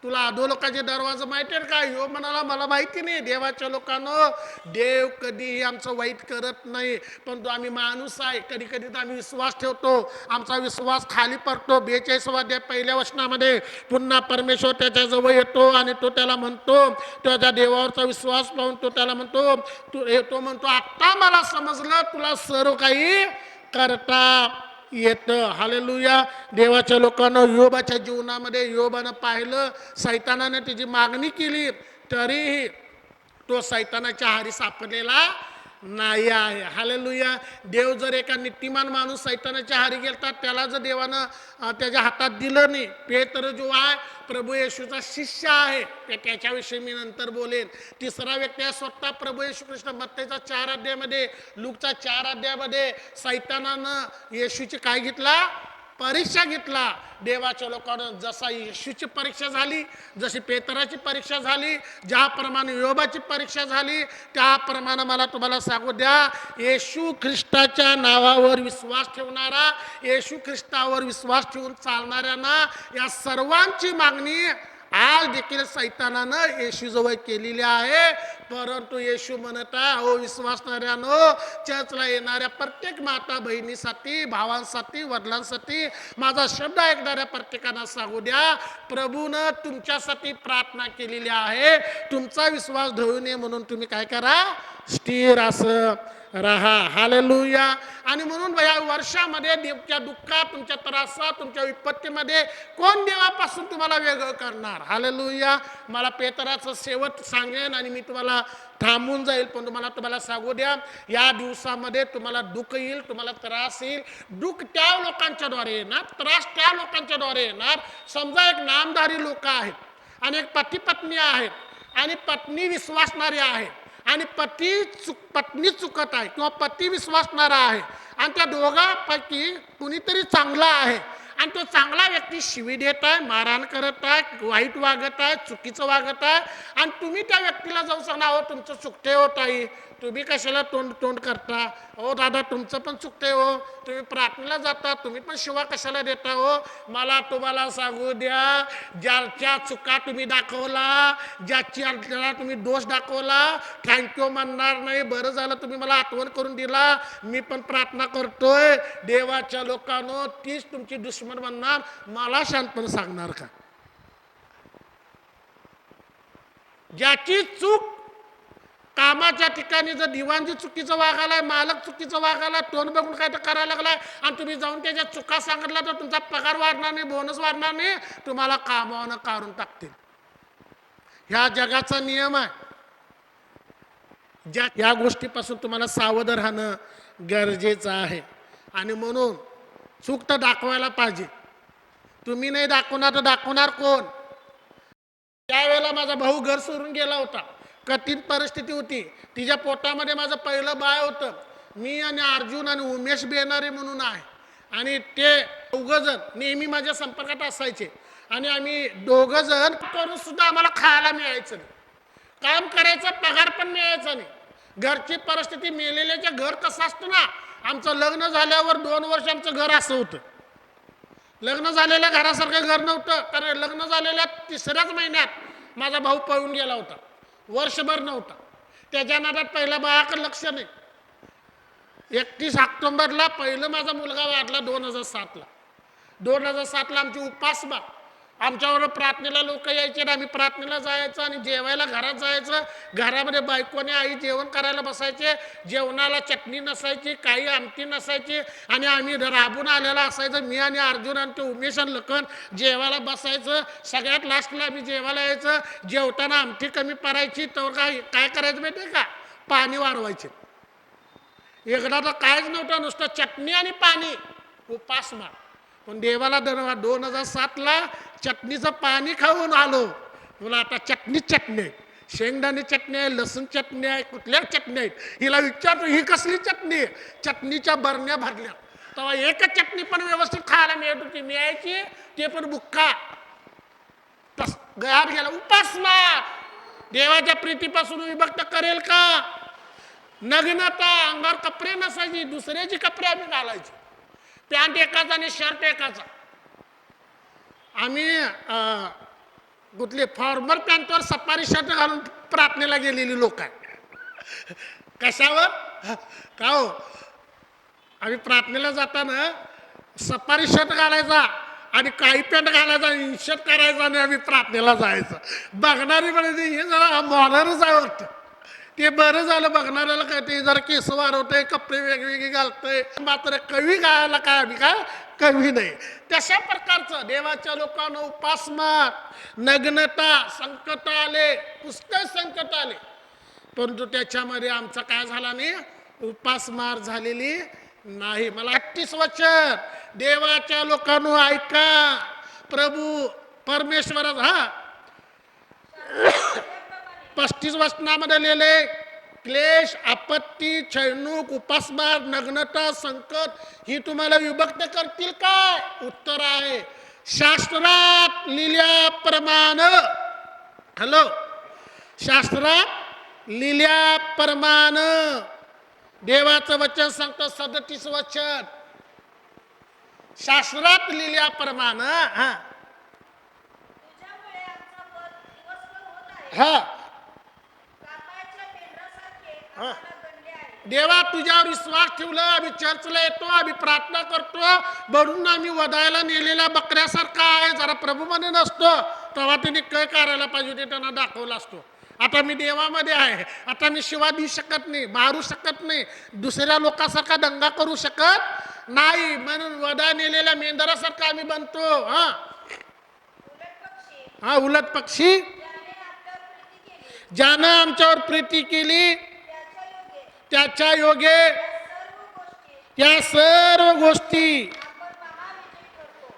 तुला अधोलोकाचे दरवाजे माहिती आहेत का? योब म्हणाला, मला माहिती नाही. देवाच्या लोकांनो, देव कधीही आमचं वाईट करत नाही, पण तो आम्ही माणूस आहे, कधी कधी तर आम्ही विश्वास ठेवतो, आमचा विश्वास खाली पडतो. 42 अध्याय 1 वचनामध्ये पुन्हा परमेश्वर त्याच्याजवळ येतो आणि तो त्याला म्हणतो, त्याच्या देवावरचा विश्वास पाहून तो त्याला म्हणतो, तो म्हणतो, आत्ता मला समजलं तुला सर्व काही करता येतं. हालेलुया. देवाच्या लोकांना योबाच्या जीवनामध्ये योबानं पाहिलं, सैतानाने त्याची मागणी केली तरीही तो सैतानाच्या हारी सापडलेला नाही आहे. हालेलुया. देव जर एका नीतिमान माणूस सैतानाच्या हारी गेलतात, त्याला जर देवानं त्याच्या हातात दिलं नाही. पेत्र जो आहे प्रभू येशूचा शिष्य आहे, त्याच्याविषयी मी नंतर बोलेन. तिसरा व्यक्ती आहे स्वतः प्रभू येशू कृष्ण. मत्तेचा 4 अध्यायामध्ये, लूकचा 4 अध्यायामध्ये सैतानानं येशूची काय घेतला, परीक्षा घेतला. देवाच्या लोकांना जसा येशूची परीक्षा झाली, जशी पेतराची परीक्षा झाली, ज्याप्रमाणे योबाची परीक्षा झाली, त्याप्रमाणे मला तुम्हाला सांगू द्या, येशू ख्रिस्ताच्या नावावर विश्वास ठेवणारा, येशू ख्रिस्तावर विश्वास ठेवून चालणाऱ्यांना या सर्वांची मागणी आज देखील सैतानानं येशूजवळ केलेली आहे. परंतु येशू म्हणत आहे, हो विश्वासणाऱ्यानो, चर्चला येणाऱ्या प्रत्येक माता बहिणीसाठी, भावांसाठी, वडिलांसाठी, माझा शब्द ऐकणाऱ्या प्रत्येकांना सांगू द्या, प्रभूनं तुमच्यासाठी प्रार्थना केलेली आहे. तुमचा विश्वास ढळू नये म्हणून तुम्ही काय करा, स्थिर असं राहा. हालेलुया. आणि म्हणून या वर्षामध्ये तुमच्या दुःखात, तुमच्या त्रासात, तुमच्या विपत्तीमध्ये कोण देवापासून तुम्हाला वेगळं करणार? हालेलुया. मला पेतराचं शेवट सांगेन आणि मी तुम्हाला थांबून जाईल, पण तुम्हाला सांगू द्या, या दिवसामध्ये तुम्हाला दुःख येईल, तुम्हाला त्रास येईल. दुःख त्या लोकांच्या द्वारे येणार, त्रास त्या लोकांच्या द्वारे येणार. समजा एक नामधारी लोक आहेत आणि एक पती पत्नी आहेत, आणि पत्नी विश्वासणारी आहे आणि पत्नी चुकत आहे किंवा पती विश्वासणारा आहे, आणि त्या दोघांपैकी कुणीतरी चांगला आहे आणि तो चांगला व्यक्ती शिवी देत आहे, मारहाण करत आहे, वाईट वागत आहे, चुकीचं वागत आहे, आणि तुम्ही त्या व्यक्तीला जाऊन सांगणार, हो तुमचं चुकते हो ताई, तुम्ही कशाला तोंड करता, हो दादा तुमचं पण चुकते हो, तुम्ही प्रार्थनेला जाता, तुम्ही पण शिवा कशाला देता हो. मला तुम्हाला सांगू द्या, ज्याच्या चुका तुम्ही दाखवला, ज्याला तुम्ही दोष दाखवला, थँक्यू म्हणणार नाही, बरं झालं तुम्ही मला आठवण करून दिला, मी पण प्रार्थना करतोय. देवाच्या लोकांनो, तीच तुमची दुश्मन म्हणणार, मला शांतपणे सांगणार का? ज्याची चूक कामाच्या ठिकाणी जर दिवाणजी चुकीचं वागायलाय, मालक चुकीचं वागायला, तोंड बघून काय तर करायला लागलाय, आणि तुम्ही जाऊन त्याच्या चुका सांगितला तर तुमचा पगार वाढणार नाही, बोनस वाढणार नाही, तुम्हाला कामावनं काढून टाकतील. ह्या जगाचा नियम आहे. या गोष्टीपासून तुम्हाला सावध राहणं गरजेचं आहे. आणि म्हणून चूक तर दाखवायला पाहिजे. तुम्ही नाही दाखवणार तर दाखवणार कोण? त्यावेळेला माझा भाऊ घर सोडून गेला होता, कठीण परिस्थिती होती, तिच्या पोटामध्ये माझं पहिलं बाळ होतं. मी आणि अर्जुन आणि उमेश बेनारे म्हणून आहे, आणि ते दोघंजण नेहमी माझ्या संपर्कात असायचे, आणि आम्ही दोघंजण करून सुद्धा आम्हाला खायला मिळायचं नाही, काम करायचं, पगार पण मिळायचा नाही. घरची परिस्थिती, मेलेल्याच्या घर कसं असतं ना, आमचं लग्न झाल्यावर 2 वर्ष आमचं घर असं होतं. लग्न झालेल्या घरासारखं घर नव्हतं, कारण लग्न झालेल्या 3ऱ्याच महिन्यात माझा भाऊ पळून गेला होता, वर्षभर नव्हता. त्याच्या नादात पहिल्या बाळाकडे लक्ष नाही. 31 ऑक्टोबरला पहिलं माझा मुलगा वाढला 2007ला, 2007ला आमची उपासमार, आमच्यावर प्रार्थनेला लोक यायचे आणि आम्ही प्रार्थनेला जायचं आणि जेवायला घरात जायचं. घरामध्ये बायकोने आई जेवण करायला बसायचे. जेवणाला चटणी नसायची, काही आमटी नसायची आणि आम्ही राबून आलेला असायचं. मी आणि अर्जुन आणि ते उमेश आणि लखन जेवायला बसायचं. सगळ्यात लास्टला आम्ही जेवायला यायचं. जेवताना आमटी कमी पडायची तर काय करायचं माहिती आहे का, पाणी वाढवायचे. एकदा तर कायच नव्हतं, नुसतं चटणी आणि पाणी, उपासमार. पण देवाला धन्यवाद, 2007ला चटणीचं पाणी खाऊन आलो. तुला आता चटणी आहे, शेंगदाणे चटणी आहे, लसूण चटणी आहे, कुठल्या चटणी आहेत. हिला विचारतो ही कसली चटणी आहे. चटणीच्या बरण्या भरल्या. तेव्हा एकच चटणी पण व्यवस्थित खायला मिळत होती, मिळायची ते पण बुक्का. गयार गेला. उपासमार देवाच्या प्रीतीपासून विभक्त करेल का. नग्नता, अंगावर कपडे नसायची, दुसऱ्याचे कपडे आम्ही घालायचे. पॅन्ट एकाचा आणि शर्ट एकाचा. आम्ही कुठले फॉर्मल पॅन्टवर सफारी शर्ट घालून प्रार्थनेला गेलेली लोक आहे. कशावर का हो, आम्ही प्रार्थनेला जाताना सफारी शर्ट घालायचा आणि काही पॅन्ट घालायचा, इन्शर्ट करायचा आणि आम्ही प्रार्थनेला जायचं. बघणारी म्हणायची हे जरा मॉडर्नच आहे वाटतं. ते बरं झालं, बघणाऱ्याला काय ते जरा केस वाढवतंय, कपडे वेगवेगळे घालतंय. मात्र कवी गायला काय आम्ही काय कवी नाही. तशा प्रकारचं देवाच्या लोकांना उपासमार, नग्नता, संकट आले, पुष्कळ संकट आले, परंतु त्याच्यामध्ये आमचा काय झाला नाही, उपासमार झालेली नाही. मला 38 वचन देवाच्या लोकांनो ऐका. प्रभू परमेश्वरा 35 वचनामध्ये लिहिले, क्लेश, आपत्ती, छळणूक, उपासमार, नग्नता, संकट ही तुम्हाला विभक्त करतील काय. उत्तर आहे शास्त्रात लिहिल्याप्रमाणे. हॅलो, शास्त्रात लिहिल्याप्रमाणे देवाचं वचन सांगतं. 37 वचन शास्त्रात लिहिल्याप्रमाणे. हा देवा तुझ्यावर विश्वास ठेवला, आम्ही चर्चला येतो, आम्ही प्रार्थना करतो, म्हणून आम्ही वधायला नेलेल्या बकऱ्यासारखा आहे. जरा प्रभूमध्ये नसतो तेव्हा त्यांनी काय करायला पाहिजे ते त्यांना दाखवला असतो. आता मी देवामध्ये आहे, आता मी शिवा देऊ शकत नाही, मारू शकत नाही, दुसऱ्या लोकांसारखा दंगा करू शकत नाही, म्हणून वधा नेलेल्या मेंढरासारखा आम्ही बनतो. हा उलट पक्षी ज्यानं आमच्यावर प्रीती केली त्याच्या योगे त्या सर्व गोष्टी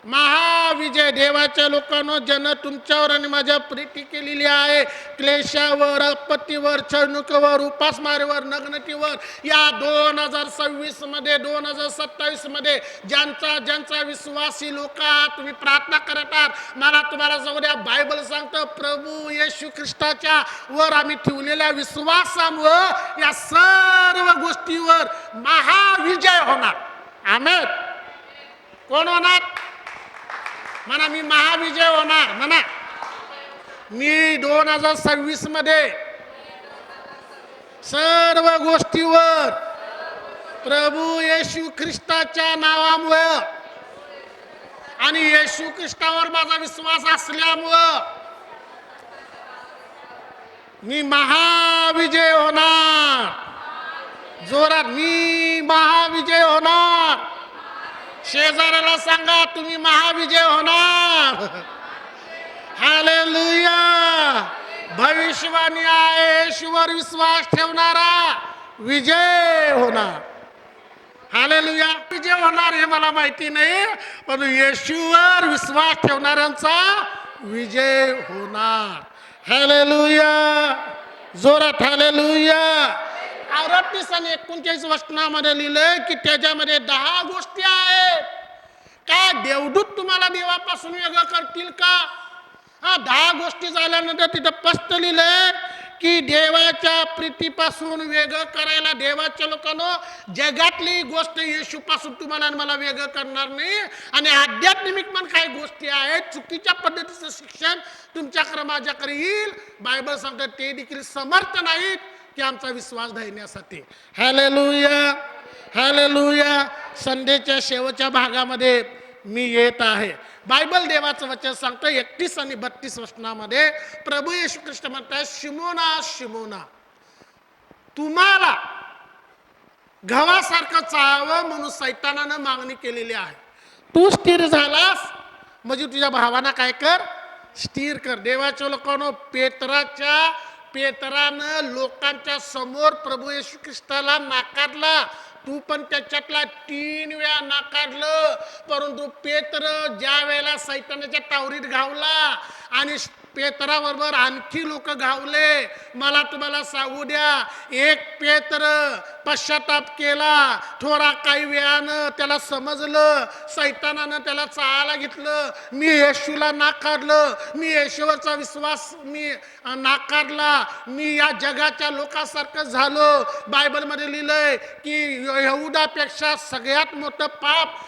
महाविजय. देवाच्या लोकांनो, ज्यानं तुमच्यावर आणि माझ्या प्रीती केलेली आहे, क्लेशावर, आपत्तीवर, छळणुकीवर, उपासमारीवर, नग्नतेवर, या 2026 मध्ये 2027 मध्ये ज्यांचा विश्वासी लोक आहात, तुम्ही प्रार्थना करत आहात, मला तुम्हाला जाऊ द्या, बायबल सांगतं प्रभू येशू ख्रिस्ताच्या वर आम्ही ठेवलेल्या विश्वासामुळे या सर्व गोष्टीवर महाविजय होणार. आमेन. कोण होणार म्हणा, मी महाविजय होणार म्हणा. मी 2026 मध्ये सर्व गोष्टीवर प्रभू येशू ख्रिस्ताच्या नावामुळे आणि येशू ख्रिस्तावर माझा विश्वास असल्यामुळं मी महाविजय होणार. जोरात, मी महाविजय होणार. शेजाऱ्याला सांगा तुम्ही महाविजय होणार. हालेलुया. भविष्यवाणी आहे, येशूवर विश्वास ठेवणारा विजय होणार. हालेलुया. विजय होणार हे मला माहिती नाही, पण येशूवर विश्वास ठेवणाऱ्यांचा विजय होणार. हालेलुया. जोरात हालेलुया. 38 आणि 39 वचनामध्ये लिहिलंय की त्याच्यामध्ये 10 गोष्टी आहेत. काय देवदूत तुम्हाला देवापासून वेगळं करतील का. 10 गोष्टी झाल्यानंतर तिथं स्पष्ट लिहिलंय की देवाच्या प्रीतीपासून वेगळं करायला देवाच्या लोकांना जगातली गोष्ट येशूपासून तुम्हाला आणि मला वेगळं करणार नाही. आणि आध्यात्मिक पण काही गोष्टी आहेत, चुकीच्या पद्धतीचं शिक्षण तुमच्याकडे माझ्याकडे येईल, बायबल सांगतात ते देखील समर्थ नाहीत की आमचा विश्वास धरण्यासाठी. हालेलुया. हालेलुया. संडेच्या शेवटच्या भागामध्ये मी येत आहे. बायबल देवाचं वचन सांगतं 31 आणि 32 वचनामध्ये प्रभू येशू ख्रिस्त म्हणतात, शिमोना शिमोना, तुम्हाला गव्हासारखं चाळावं म्हणून सैतानानं मागणी केलेली आहे. तू स्थिर झालास म्हणजे तुझ्या भावाना काय कर, स्थिर कर. देवाच्या लोकांनो, पेतरानं लोकांच्या समोर प्रभू येशू ख्रिस्ताला नाकारला. तू पण त्याच्यातला 3 वेळा नाकारलं. परंतु पेत्र ज्या वेळेला सैतानाच्या तावरीत घावला आणि पेत्राबरोबर आणखी लोक घावले, मला तुम्हाला सांगू द्या, एक पेत्र पश्चाताप केला. थोडा काही वेळानं त्याला समजलं, सैतानानं त्याला चाळायला घेतलं. मी येशूला नाकारलं, मी येशूवरचा विश्वास मी नाकारला, मी या जगाच्या लोकांसारखं झालो. बायबलमध्ये लिहिलंय की यहुदापेक्षा सगळ्यात मोठं पाप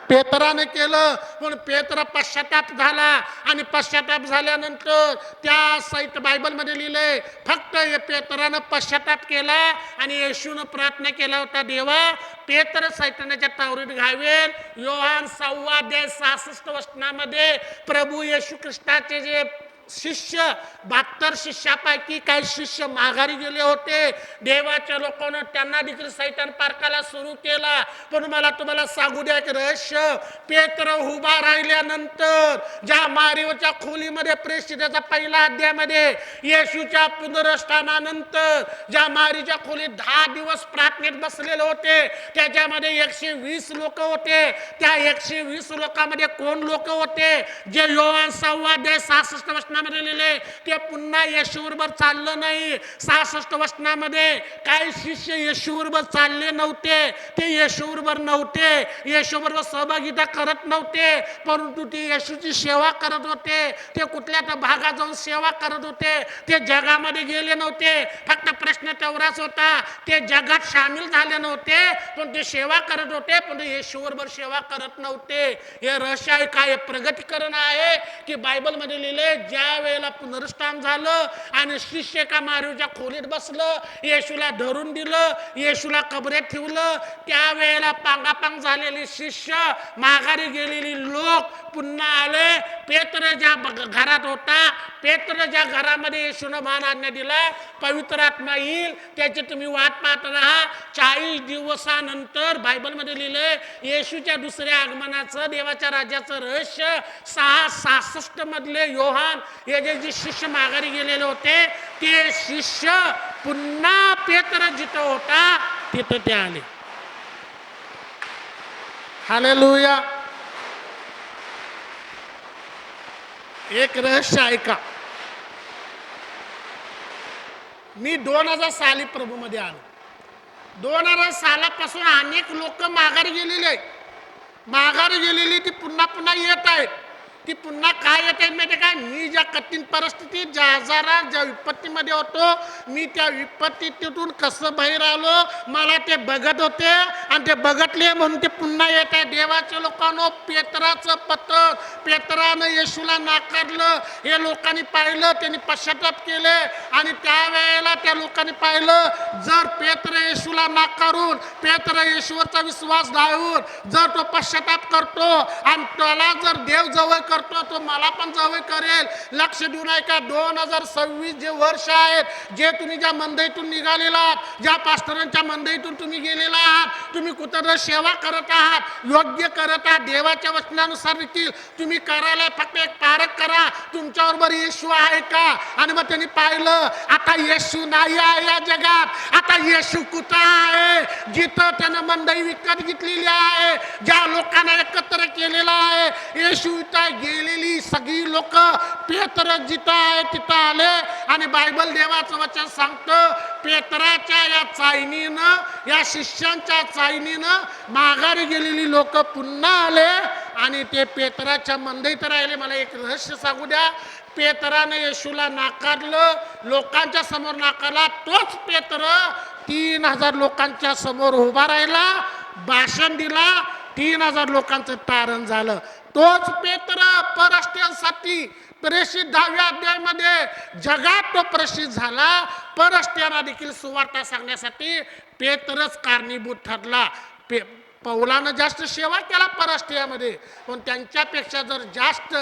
पेत्राने केलं. पण पेत्र पश्चाताप झाला आणि पश्चाताप झाल्यानंतर त्या बायबलमध्ये लिहिलंय, फक्त पेत्रानं पश्चाताप केला आणि येशूनं प्रार्थना केला होता, देवा पेत्र सैतानाच्या तावरीत घावेल. योहान 6:66 वचनामध्ये प्रभू येशू ख्रिस्ताचे जे शिष्य 72 शिष्यापैकी काही शिष्य माघारी गेले होते. देवाच्या लोकांना त्यांना देखील सैतान पारखायला सुरू केला. पण मला तुम्हाला सांगू द्या की रहस्य, पेत्र उभा राहिल्यानंतर ज्या मारीवच्या खोलीमध्ये प्रेषिताच्या पहिल्या अध्यायामध्ये येशूच्या पुनरुत्थानानंतर ज्या मारीच्या खोलीत 10 दिवस प्रार्थनेत बसलेले होते, त्याच्यामध्ये 120 लोक होते. त्या 120 लोकांमध्ये कोण लोक होते? जे योहान 6:66 वचनामध्ये लिहिले, ते पुन्हा येशूबरोबर चाललं नाही. 66 वचनामध्ये काही शिष्य येशूबरोबर चालले नव्हते, ते येशूबरोबर नव्हते, येशूबरोबर सहभागिता करत नव्हते, परंतु ते येशूची सेवा करत होते. ते कुठल्या तर भागात जाऊन सेवा करत होते, ते जगामध्ये गेले नव्हते. फक्त प्रश्न तेवढाच होता, ते जगात सामील झाले नव्हते, पण ते सेवा करत होते, पण येशूबरोबर सेवा करत नव्हते. हे रहस्य आहे, काय प्रगतीकरण आहे की बायबलमध्ये लिहिले, ज्या वेळेला पुनरुत्थान झालं आणि शिष्य एका मारीवच्या खोलीत बसलं, येशूला धरून दिलं, येशूला कबरेत ठेवलं, त्यावेळेला पांगापांग झालेली शिष्य, माघारी गेलेली लोक पुन्हा आले. पेत्र ज्या घरात होता, पेत्र ज्या घरामध्ये येशूनं मान आज्ञा दिला, पवित्र आत्मा येईल त्याची तुम्ही वाट पाहत राहा. 40 दिवसानंतर बायबलमध्ये लिहिलंय, येशूच्या दुसऱ्या आगमनाचं, देवाच्या राज्याचं रहस्य 6:66 मधले योहान, हे जे शिष्य माघारी गेलेले होते, ते शिष्य पुन्हा पेत्र जिथं होता तिथं ते आले. हालेलुया. एक रहस्य ऐका, मी 2000 साली प्रभूमध्ये आलो. 2000 सालापासून अनेक लोक माघारी गेलेले, माघारी गेलेली ती पुन्हा पुन्हा येत आहेत. ती पुन्हा काय येत आहेत माहिती काय? मी ज्या कठीण परिस्थितीत, ज्या आजारात, ज्या विपत्तीमध्ये होतो, मी त्या विपत्तीतून कसं बाहेर आलो, मला ते बघत होते आणि ते बघतले म्हणून ते पुन्हा येत आहे. देवाच्या लोकांनो, पेत्राचं पत्र, पेत्रानं येशूला नाकारलं, हे लोकांनी पाहिलं, त्यांनी पश्चाताप केले आणि त्यावेळेला त्या लोकांनी पाहिलं, जर पेत्र येशूला नाकारून, पेत्र येशूवरचा विश्वास धावून जर तो पश्चाताप करतो आणि त्याला जर देव जवळ करतो, तो मला पण जवळ करेल. लक्ष देऊन ऐका, 2026 जे वर्ष आहेत, जे तुम्ही ज्या मंडईतून निघालेला आहात, ज्या पास्टरांच्या मंडईतून तुम्ही गेलेला आहात, तुम्ही कुठं सेवा करत आहात, योग्य करत आहात, देवाच्या वचनानुसार देखील तुम्ही करायला फक्त एक पारख करा, तुमच्याबरोबर येशू आहे का? आणि मग त्यांनी पाहिलं, आता येशू नाही आहे या जगात, आता येशू कुठं आहे? जिथं त्यानं मंडई विकत घेतलेली आहे, ज्या लोकांना एकत्र केलेला आहे, येशू इथं गेलेली सगळी लोक पेत्र जिथं आहे तिथं आले. आणि बायबल देवाचं वचन सांगतं, पेत्राच्या या चाळणीनं, या शिष्यांच्या चाळणीनं माघारी गेलेली लोक पुन्हा आले आणि ते पेत्राच्या मंडईत राहिले. मला एक रहस्य सांगू द्या, पेत्राने येशूला नाकारलं, लोकांच्या समोर नाकारला, तोच पेत्र 3000 लोकांच्या समोर उभा राहिला, भाषण दिला, 3000 लोकांचं तारण झालं. तोच पेत्र परस्त्यांसाठी प्रेषित 10व्या अध्यायामध्ये जगात तो प्रसिद्ध झाला. परस्त्यांना देखील सुवार्ता सांगण्यासाठी पेत्रच कारणीभूत ठरला. पौलानं जास्त सेवा केला परराष्ट्रीयामध्ये, पण त्यांच्यापेक्षा जास्त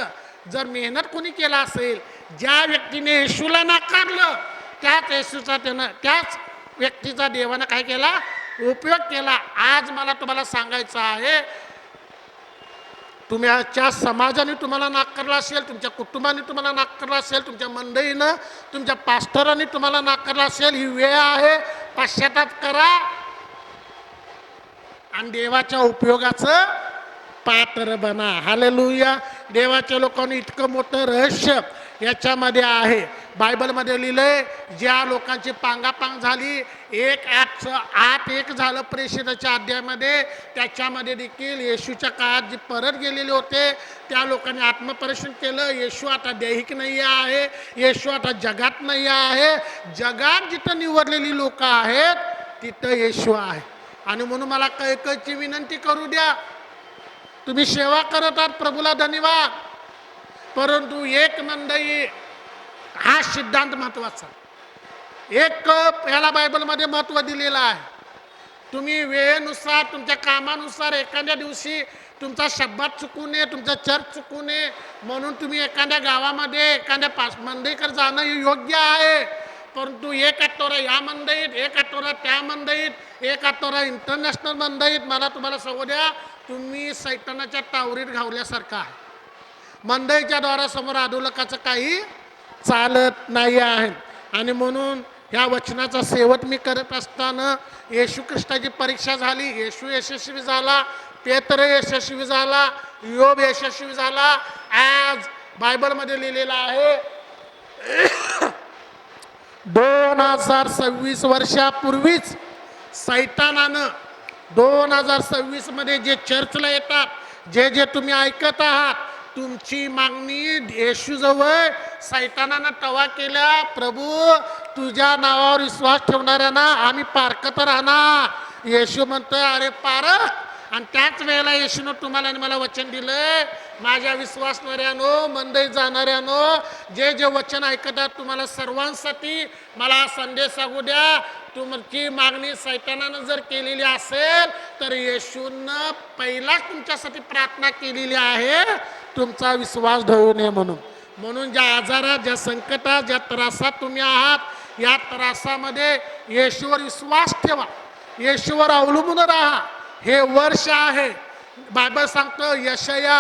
मेहनत कोणी केला असेल, ज्या व्यक्तीने येशूला नाकारलं त्याच व्यक्तीचा देवानं काय केला, उपयोग केला. आज मला तुम्हाला सांगायचं आहे, तुमच्या समाजाने तुम्हाला नाकारला असेल, तुमच्या कुटुंबाने तुम्हाला नाकारला असेल, तुमच्या मंडळीनं, तुमच्या पास्टरांनी तुम्हाला नाकारला असेल, ही वेळ आहे, पश्चाताप करा आणि देवाच्या उपयोगाचं पात्र बना. हालेलुया. देवाच्या लोकांनी इतकं मोठं रहस्य याच्यामध्ये आहे. बायबलमध्ये लिहिलंय, ज्या लोकांची पांगापांग झाली, 1:8 झालं प्रेषिताच्या अध्यायामध्ये, त्याच्यामध्ये देखील येशूच्या काळात जे परत गेलेले होते त्या लोकांनी आत्मपरीक्षण केलं. येशू आता दैहिक नाही आहे, येशू आता जगात नाही आहे. जगात जिथं निवडलेली लोक आहेत तिथं येशू आहे. आणि म्हणून मला कैकची विनंती करू द्या, तुम्ही सेवा करत आहात, प्रभूला धन्यवाद, परंतु एक मंडळी, हा सिद्धांत महत्वाचा, एक याला बायबलमध्ये महत्व दिलेलं आहे. तुम्ही वेळेनुसार, तुमच्या कामानुसार एखाद्या दिवशी तुमचा शब्दात चुकू नये, तुमचा चर्च चुकू नये म्हणून तुम्ही एखाद्या गावामध्ये एखाद्या मंडईकडे जाणं योग्य आहे. परंतु एक आठवडा या मंडईत, एक आठवडा त्या मंडईत, एक आठवडा इंटरनॅशनल मंडईत, मला तुम्हाला सांगू द्या, तुम्ही सैतानाच्या तावरीत घावल्यासारखा आहे. मंडईच्या द्वारासमोर अधोलोकाचं काही चालत नाही आहे. आणि म्हणून ह्या वचनाचा सेवक मी करत असताना येशू ख्रिस्ताची परीक्षा झाली. येशू यशस्वी झाला, पेत्र यशस्वी झाला, योब यशस्वी झाला. आज बायबलमध्ये लिहिलेलं आहे 2026 वर्षापूर्वीच सैतानानं 2026 मध्ये जे चर्चला येतात, जे तुम्ही ऐकत आहात, तुमची मागणी येशूजवळ सैतानानं तवा केल्या, प्रभू तुझ्या नावावर विश्वास ठेवणाऱ्यांना आम्ही पारखत राहणार. येशू म्हणतोय, अरे पारख. आणि त्याच वेळेला येशूनं तुम्हाला आणि मला वचन दिलंय, माझ्या विश्वासणाऱ्यानो, मंडईत जाणाऱ्यानो, जे वचन ऐकतात तुम्हाला सर्वांसाठी मला संदेश सांगू द्या, तुमची मागणी सैतानानं जर केलेली असेल तर येशूनं पहिलाच तुमच्यासाठी प्रार्थना केलेली आहे, तुमचा विश्वास ढळू नये म्हणून ज्या आजारात, ज्या संकटात, ज्या त्रासात तुम्ही आहात, या त्रासामध्ये येशूवर विश्वास ठेवा, येशूवर अवलंबून राहा. हे वर्ष आहे. बायबल सांगतो यशाया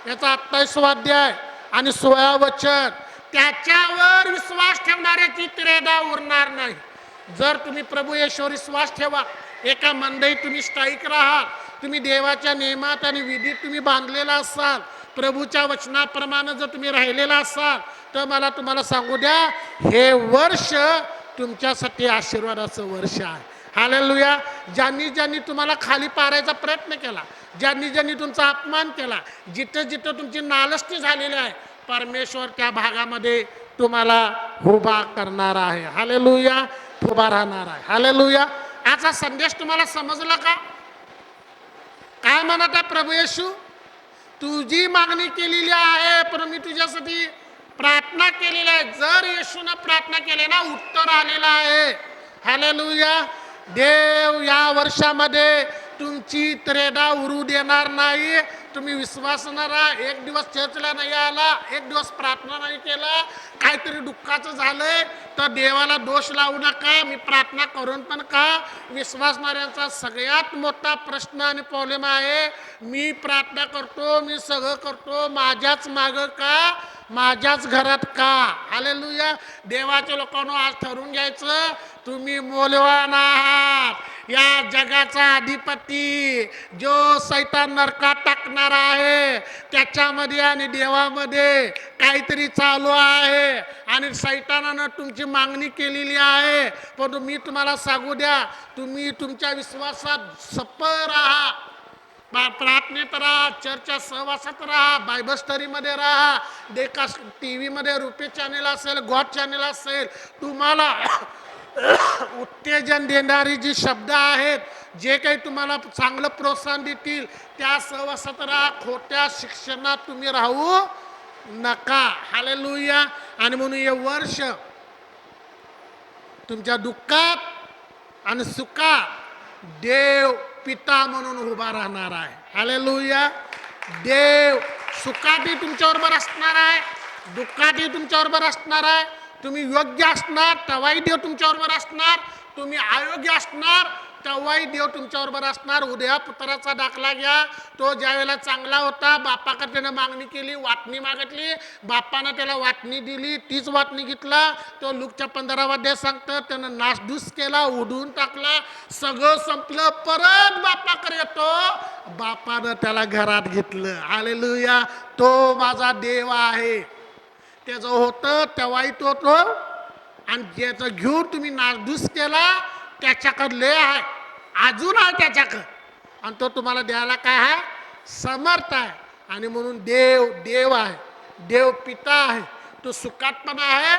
याचा 28 अध्याय आणि 16 वचन, त्याच्यावर विश्वास ठेवणाऱ्याची त्रेधा उरणार नाही. जर तुम्ही प्रभू येशूवर विश्वास ठेवा, एका मंडईत तुम्ही स्थायिक राहा, तुम्ही देवाच्या नियमात आणि विधीत तुम्ही बांधलेला असाल, प्रभूच्या वचनाप्रमाणे जर तुम्ही राहिलेला असाल, तर मला तुम्हाला सांगू द्या, हे वर्ष तुमच्यासाठी आशीर्वादाचं वर्ष आहे. हालेलुया. ज्यांनी तुम्हाला खाली पाडायचा प्रयत्न केला, ज्यांनी तुमचा अपमान केला, जिथं तुमची नालस्ती झालेली आहे, परमेश्वर त्या भागामध्ये तुम्हाला उभा करणार आहे. हालेलुया. उभा राहणार आहे. हालेलुया. आजचा संदेश तुम्हाला समजला का? काय म्हणत आहे प्रभू येशू? तुझी मागणी केलेली आहे, पण मी तुझ्यासाठी प्रार्थना केलेली आहे. जर येशूनं प्रार्थना केली ना, उत्तर आलेलं आहे. हालेलुया. देव या वर्षामध्ये तुमची त्रेधा उरू देणार नाही. तुम्ही विश्वासणारा, एक दिवस चर्चला नाही आला, एक दिवस प्रार्थना नाही केला, काहीतरी दुःखाचं झालंय तर देवाला दोष लावू नका. मी प्रार्थना करून पण का? विश्वासणाऱ्यांचा सगळ्यात मोठा प्रश्न आणि प्रॉब्लेम आहे, मी प्रार्थना करतो, मी सगळं करतो, माझ्याच मागं का, माझ्याच घरात का? हालेलुया. देवाच्या लोकांना आज ठरवून घ्यायचं, तुम्ही मौल्यवान आहात. या जगाचा अधिपती जो सैतान नरकात टाकणार आहे, त्याच्यामध्ये आणि देवामध्ये काहीतरी चालू आहे आणि सैतानानं तुमची मागणी केलेली आहे. पण मी तुम्हाला सांगू द्या, तुम्ही तुमच्या विश्वासात सफल राहा, प्रार्थनेत राहा, चर्चा सहवासात राहा, बायबल स्टडीमध्ये राहा, देखा TV रुपे चॅनेल असेल, गॉड चॅनेल असेल, तुम्हाला उत्तेजन देणारी जी शब्द आहेत, जे काही तुम्हाला चांगलं प्रोत्साहन देतील, त्या सहवासात राहा. खोट्या शिक्षणात तुम्ही राहू नका. हालेलुया. आणि म्हणून हे वर्ष तुमच्या दुःखात आणि सुखात देव पिता म्हणून उभा राहणार आहे. हालेलुया. देव सुखातही तुमच्याबरोबर असणार आहे, दुःखातही तुमच्याबरोबर असणार आहे. तुम्ही योग्य असणार तेव्हाही देव तुमच्याबरोबर असणार, तुम्ही अयोग्य असणार तेव्हाही देव तुमच्याबरोबर असणार. उद्या पुत्राचा दाखला घ्या. तो ज्या वेळेला चांगला होता, बापाकडे त्यानं मागणी केली, वाटणी मागितली, बापानं त्याला वाटणी दिली, तीच वाटणी घेतला. तो लूकच्या 15 अध्याय सांगतं, त्यानं नासधूस केला, उडवून टाकला, सगळं संपलं. परत बापाकडे येतो, बापानं त्याला घरात घेतलं. हालेलुया. तो माझा देव आहे. त्याचं होतं तेव्हाही तो आणि ज्याचं घेऊन तुम्ही नासधूस केला त्याच्याकडले आहे, अजून आहे त्याच्याकडं, आणि तो तुम्हाला द्यायला काय आहे? समर्थ आहे. आणि म्हणून देव आहे, देव पिता आहे. तो सुखात पण आहे,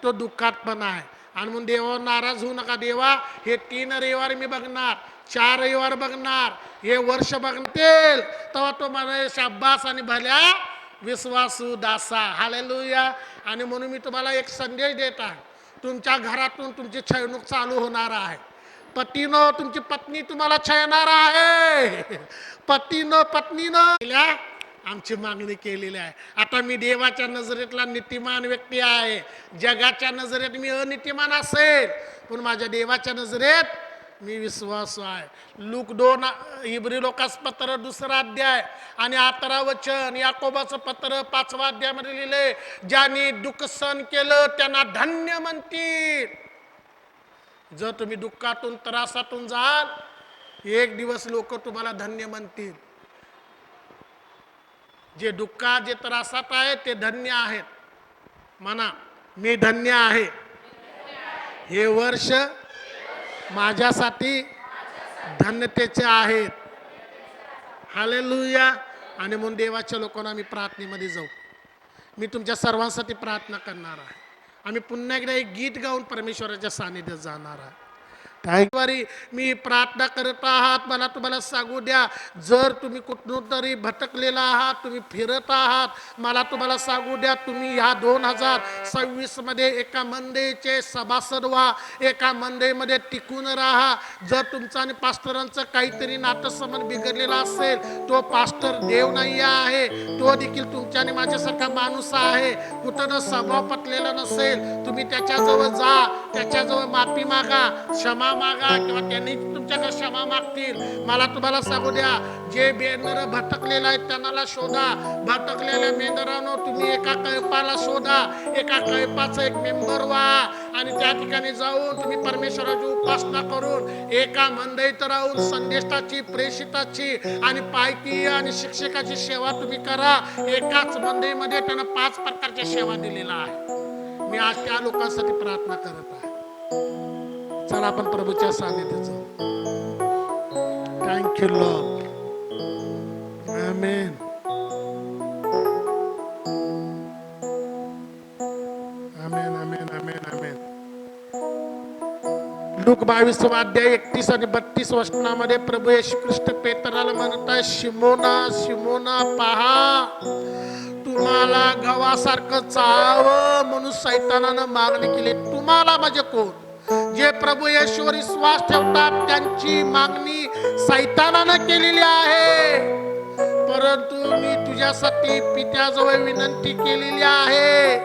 तो दुःखात पण आहे. आणि म्हणून देवावर नाराज होऊ नका. देवा हे 3 रविवार मी बघणार, 4 रविवार बघणार, हे वर्ष बघतील, तेव्हा तो मला शाब्बास आणि भल्या विश्वासू दासा. हालेलुया. आणि म्हणून मी तुम्हाला एक संदेश देत आहे. तुमच्या घरातून तुमची छळणूक चालू होणार आहे. पतीनं, तुमची पत्नी तुम्हाला छळणार आहे. पत्नीनं आमची मागणी केलेली आहे. आता मी देवाच्या नजरेतला नीतिमान व्यक्ती आहे. जगाच्या नजरेत मी अनितिमान असेल, पण माझ्या देवाच्या नजरेत मी विश्वास आहे. लूक 2 इब्री लोकास पत्र 2 अध्याय आणि 18 वचन, याकोबाचं पत्र 5 अध्यायामध्ये लिहिले, ज्यांनी दुःख सहन केलं त्यांना धन्य म्हणतील. जर तुम्ही दुःखातून त्रासातून जाल, एक दिवस लोक तुम्हाला धन्य म्हणतील. जे दुःखात जे त्रासात आहे ते धन्य आहेत. म्हणा, मी धन्य आहे. हे वर्ष माझ्यासाठी धन्यतेचे आहेत. हालेलुया. आणि म्हणून देवाच्या लोकांना आम्ही प्रार्थनेमध्ये जाऊ. मी तुमच्या सर्वांसाठी प्रार्थना करणार आहे. आम्ही पुन्हा एकदा एक गीत गाऊन परमेश्वराच्या सानिध्यात जाणार आहे. मी प्रार्थना करत आहात, मला तुम्हाला सांगू द्या, जर तुम्ही कुठून तरी भटकलेला आहात, तुम्ही फिरत आहात, मला तुम्हाला सांगू द्या, तुम्ही ह्या 2026 मध्ये एका मंडळीचे सभासद व्हा, एका मंडळीमध्ये टिकून राहा. जर तुमचं आणि पास्टरांचं काहीतरी नातेसंबंध बिघडलेला असेल, तो पास्टर देव नाही आहे, तो देखील तुमच्या आणि माझ्यासारखा माणूस आहे. कुठं स्वभाव पटलेला नसेल, तुम्ही त्याच्याजवळ जा, त्याच्याजवळ माफी मागा, क्षमा मागा, किंवा त्यांनी तुमच्याकडे क्षमा मागतील. मला तुम्हाला सांगू द्या, जे मेंढर भटकलेला आहे त्यांना शोधा. भटकलेल्या मेंढरांनो, तुम्ही एका कैपाला शोधा, एका कैपाचा एक मेंबर व्हा आणि त्या ठिकाणी जाऊन तुम्ही परमेश्वराची उपासना करून एका मंडळीत राहून संदेशाची, प्रेषिताची आणि पायकी आणि शिक्षकाची सेवा तुम्ही करा. एकाच मंडळीमध्ये त्यांना 5 प्रकारच्या सेवा दिलेल्या आहे. मी आज त्या लोकांसाठी प्रार्थना करत आहे. चला आपण प्रभूच्या सानिध्यात जाऊ. Thank you Lord. Amen. Amen, amen, amen, amen. Look 22 अध्याय 31 आणि 32 वचनामध्ये प्रभू येशू ख्रिस्त पेत्राला म्हणतात, शिमोना, शिमोना, पहा, तुम्हाला गव्हासारखं चावावं म्हणून सैतानानं मागणी केली. तुम्हाला म्हणजे कोण? जे प्रभू येशूवर विश्वास ठेवतात त्यांची मागणी सैतानानं केलेली आहे. परंतु मी तुझ्यासाठी पित्याजवळ विनंती केलेली आहे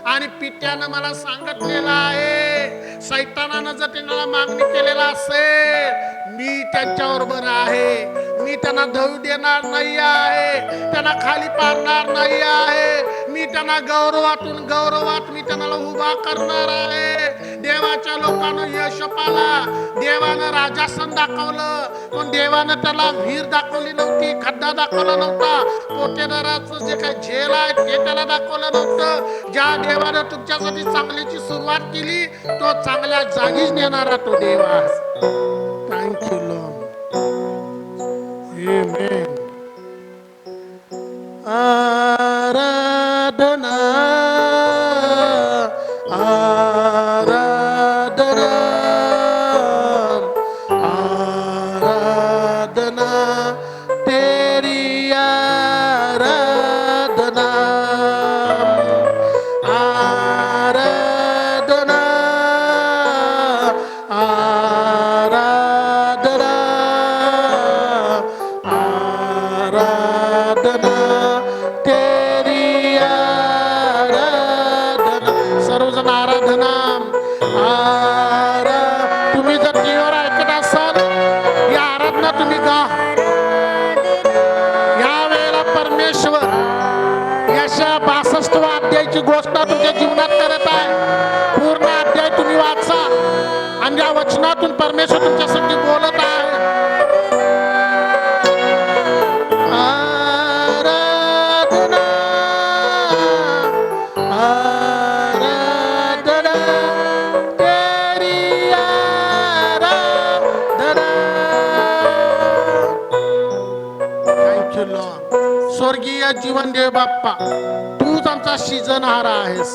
आणि पित्यानं मला सांगितलेलं आहे, सैतानानं जर त्यांना मागणी केलेला असेल, मी त्यांच्याबरोबर आहे. मी त्यांना धरू देणार नाही आहे, त्यांना खाली पाडणार नाही आहे. मी त्यांना गौरवात मी त्यांना उभा करणार आहे. देवाच्या लोकांना यश पाला. देवानं राजासन दाखवलं, पण देवानं त्याला विहीर दाखवली नव्हती, खड्डा दाखवला नव्हता. पोटेदाराचं जे काही झेल आहे ते त्याला दाखवलं नव्हतं. ज्या देवानं तुमच्यासाठी चांगल्याची सुरुवात केली, तो चांगल्या जागीच नेणारा तो देव आहे. Thank you Lord. आमेन. आराधना, आराधना, आराधना, तेरी आराधना, आराधना, आराधना, स्तोत्रम आराधनाम तुम्ही जर टीव्हीवर ऐकत असाल या आराधना तुम्ही गा. या वेळेला परमेश्वर यशया 62 अध्यायाची घोषणा तुमच्या जीवनात करत आहे. पूर्ण अध्याय तुम्ही वाचा आणि या वचनातून परमेश्वर तुमच्यासाठी बोलत आहे. स्वर्गीय जीवन देव बाप्पा, तूच आमचा शिजनहार आहेस,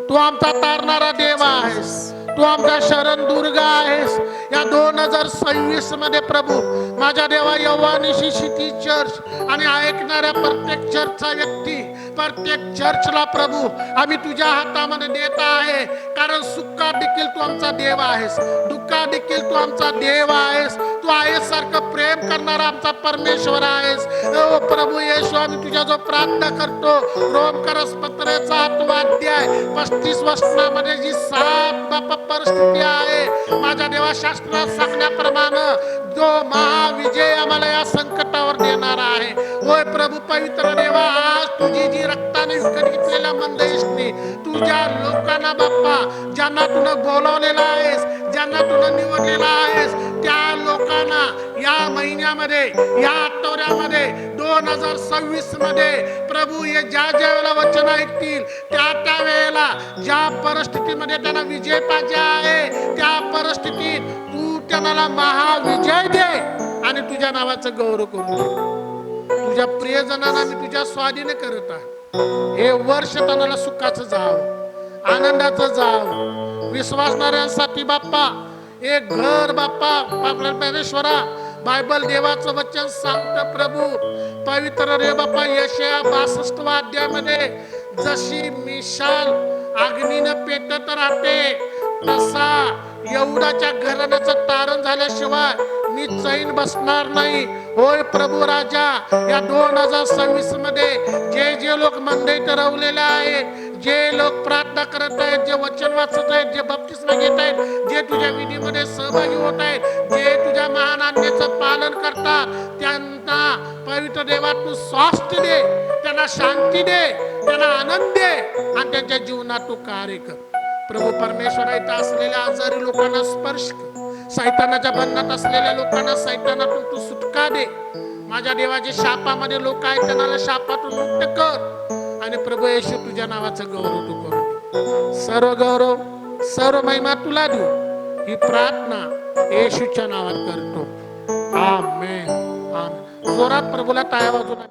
तू आमचा तारणारा देव आहेस, तू आमचा शरण दुर्ग आहेस. या 2026 मध्ये प्रभू माझ्या देवा यव्हानिशी सिटी चर्च आणि ऐकणाऱ्या प्रत्येक चर्चचा व्यक्ती, प्रत्येक चर्चला प्रभू आम्ही तुझ्या हातामध्ये देत आहे. कारण सुखात देखील तू आमचा देव आहेस, दुःखात देखील तू आमचा देव आहेस. तू आहेस सारखं प्रेम करणारा आमचा परमेश्वर आहेस. ओ प्रभू येशू, आम्ही तुझ्या जो प्रार्थना करतो रोमकरस पत्राचा 8वा अध्याय 35 वचनामध्ये जी 7 बापा परिस्थिती आहे, माझ्या देवा शास्त्रात सांगण्याप्रमाणे जो महाविजय आम्हाला या संकटावर देणार आहे. होय प्रभू पवित्र देवा, आज तुझी जी रक्ताने विकत घेतलेल्या मंडळींनी, तुझ्या लोकांना बाप्पा ज्यांना तुला बोलावलेला आहेस, ज्यांना तुला निवडलेला आहेस, त्या लोकांना या महिन्यामध्ये, या आठवड्यामध्ये 2026 मध्ये प्रभू हे ज्या वेळेला वचन ऐकतील त्या वेळेला ज्या परिस्थितीमध्ये त्यांना विजय पाहिजे आहे, त्या परिस्थितीत तू त्यांना महाविजय दे आणि तुझ्या नावाचं गौरव करू. तुझ्या प्रियजनांना मी तुझ्या स्वाधीन करत आहे. हे वर्ष त्यांना सुखाचं जावं, आनंदाचं जावं. विश्वासणाऱ्यांसाठी बाप्पा एक घर बाप्पा आपल्या परमेश्वरा, बायबल देवाचं वचन सांगतं प्रभू पवित्र रे बाप्पा यशया 62 अध्यायामध्ये जशी मिशाल अग्नीनं पेटत राहते, तसा एवढाच्या घराण्याचं तारण झाल्याशिवाय मी चैन बसणार नाही. होय प्रभू राजा, या 2026 मध्ये जे जे लोक मंडईत रवलेले आहेत, जे लोक प्रार्थना करत आहेत, जे वचन वाचत आहेत, जे बप्तिस्मा घेत आहेत, जे तुझ्या विधीमध्ये सहभागी होत आहेत, जे तुझ्या महान आज्ञेचं पालन करतात, त्यांना पवित्र देवा तू स्वास्थ्य दे, त्यांना शांती दे, त्यांना आनंद दे आणि त्यांच्या जीवनात तू कार्य कर. प्रभू परमेश्वर, इथं असलेल्या आजारी लोकांना स्पर्श कर. सैतानाच्या बंधनात असलेल्या लोकांना सैतानातून तू सुटका दे. माझ्या देवाचे शापामध्ये लोक आहेत, त्यांना शापातून मुक्त कर. आणि प्रभू येशू तुझ्या नावाचं गौरव तू करू. सर्व गौरव, सर्व महिमा तुला देऊ. ही प्रार्थना येशूच्या नावात करतो. आमेन. आमेन. जोरात प्रभूला टाळ्या वाजवून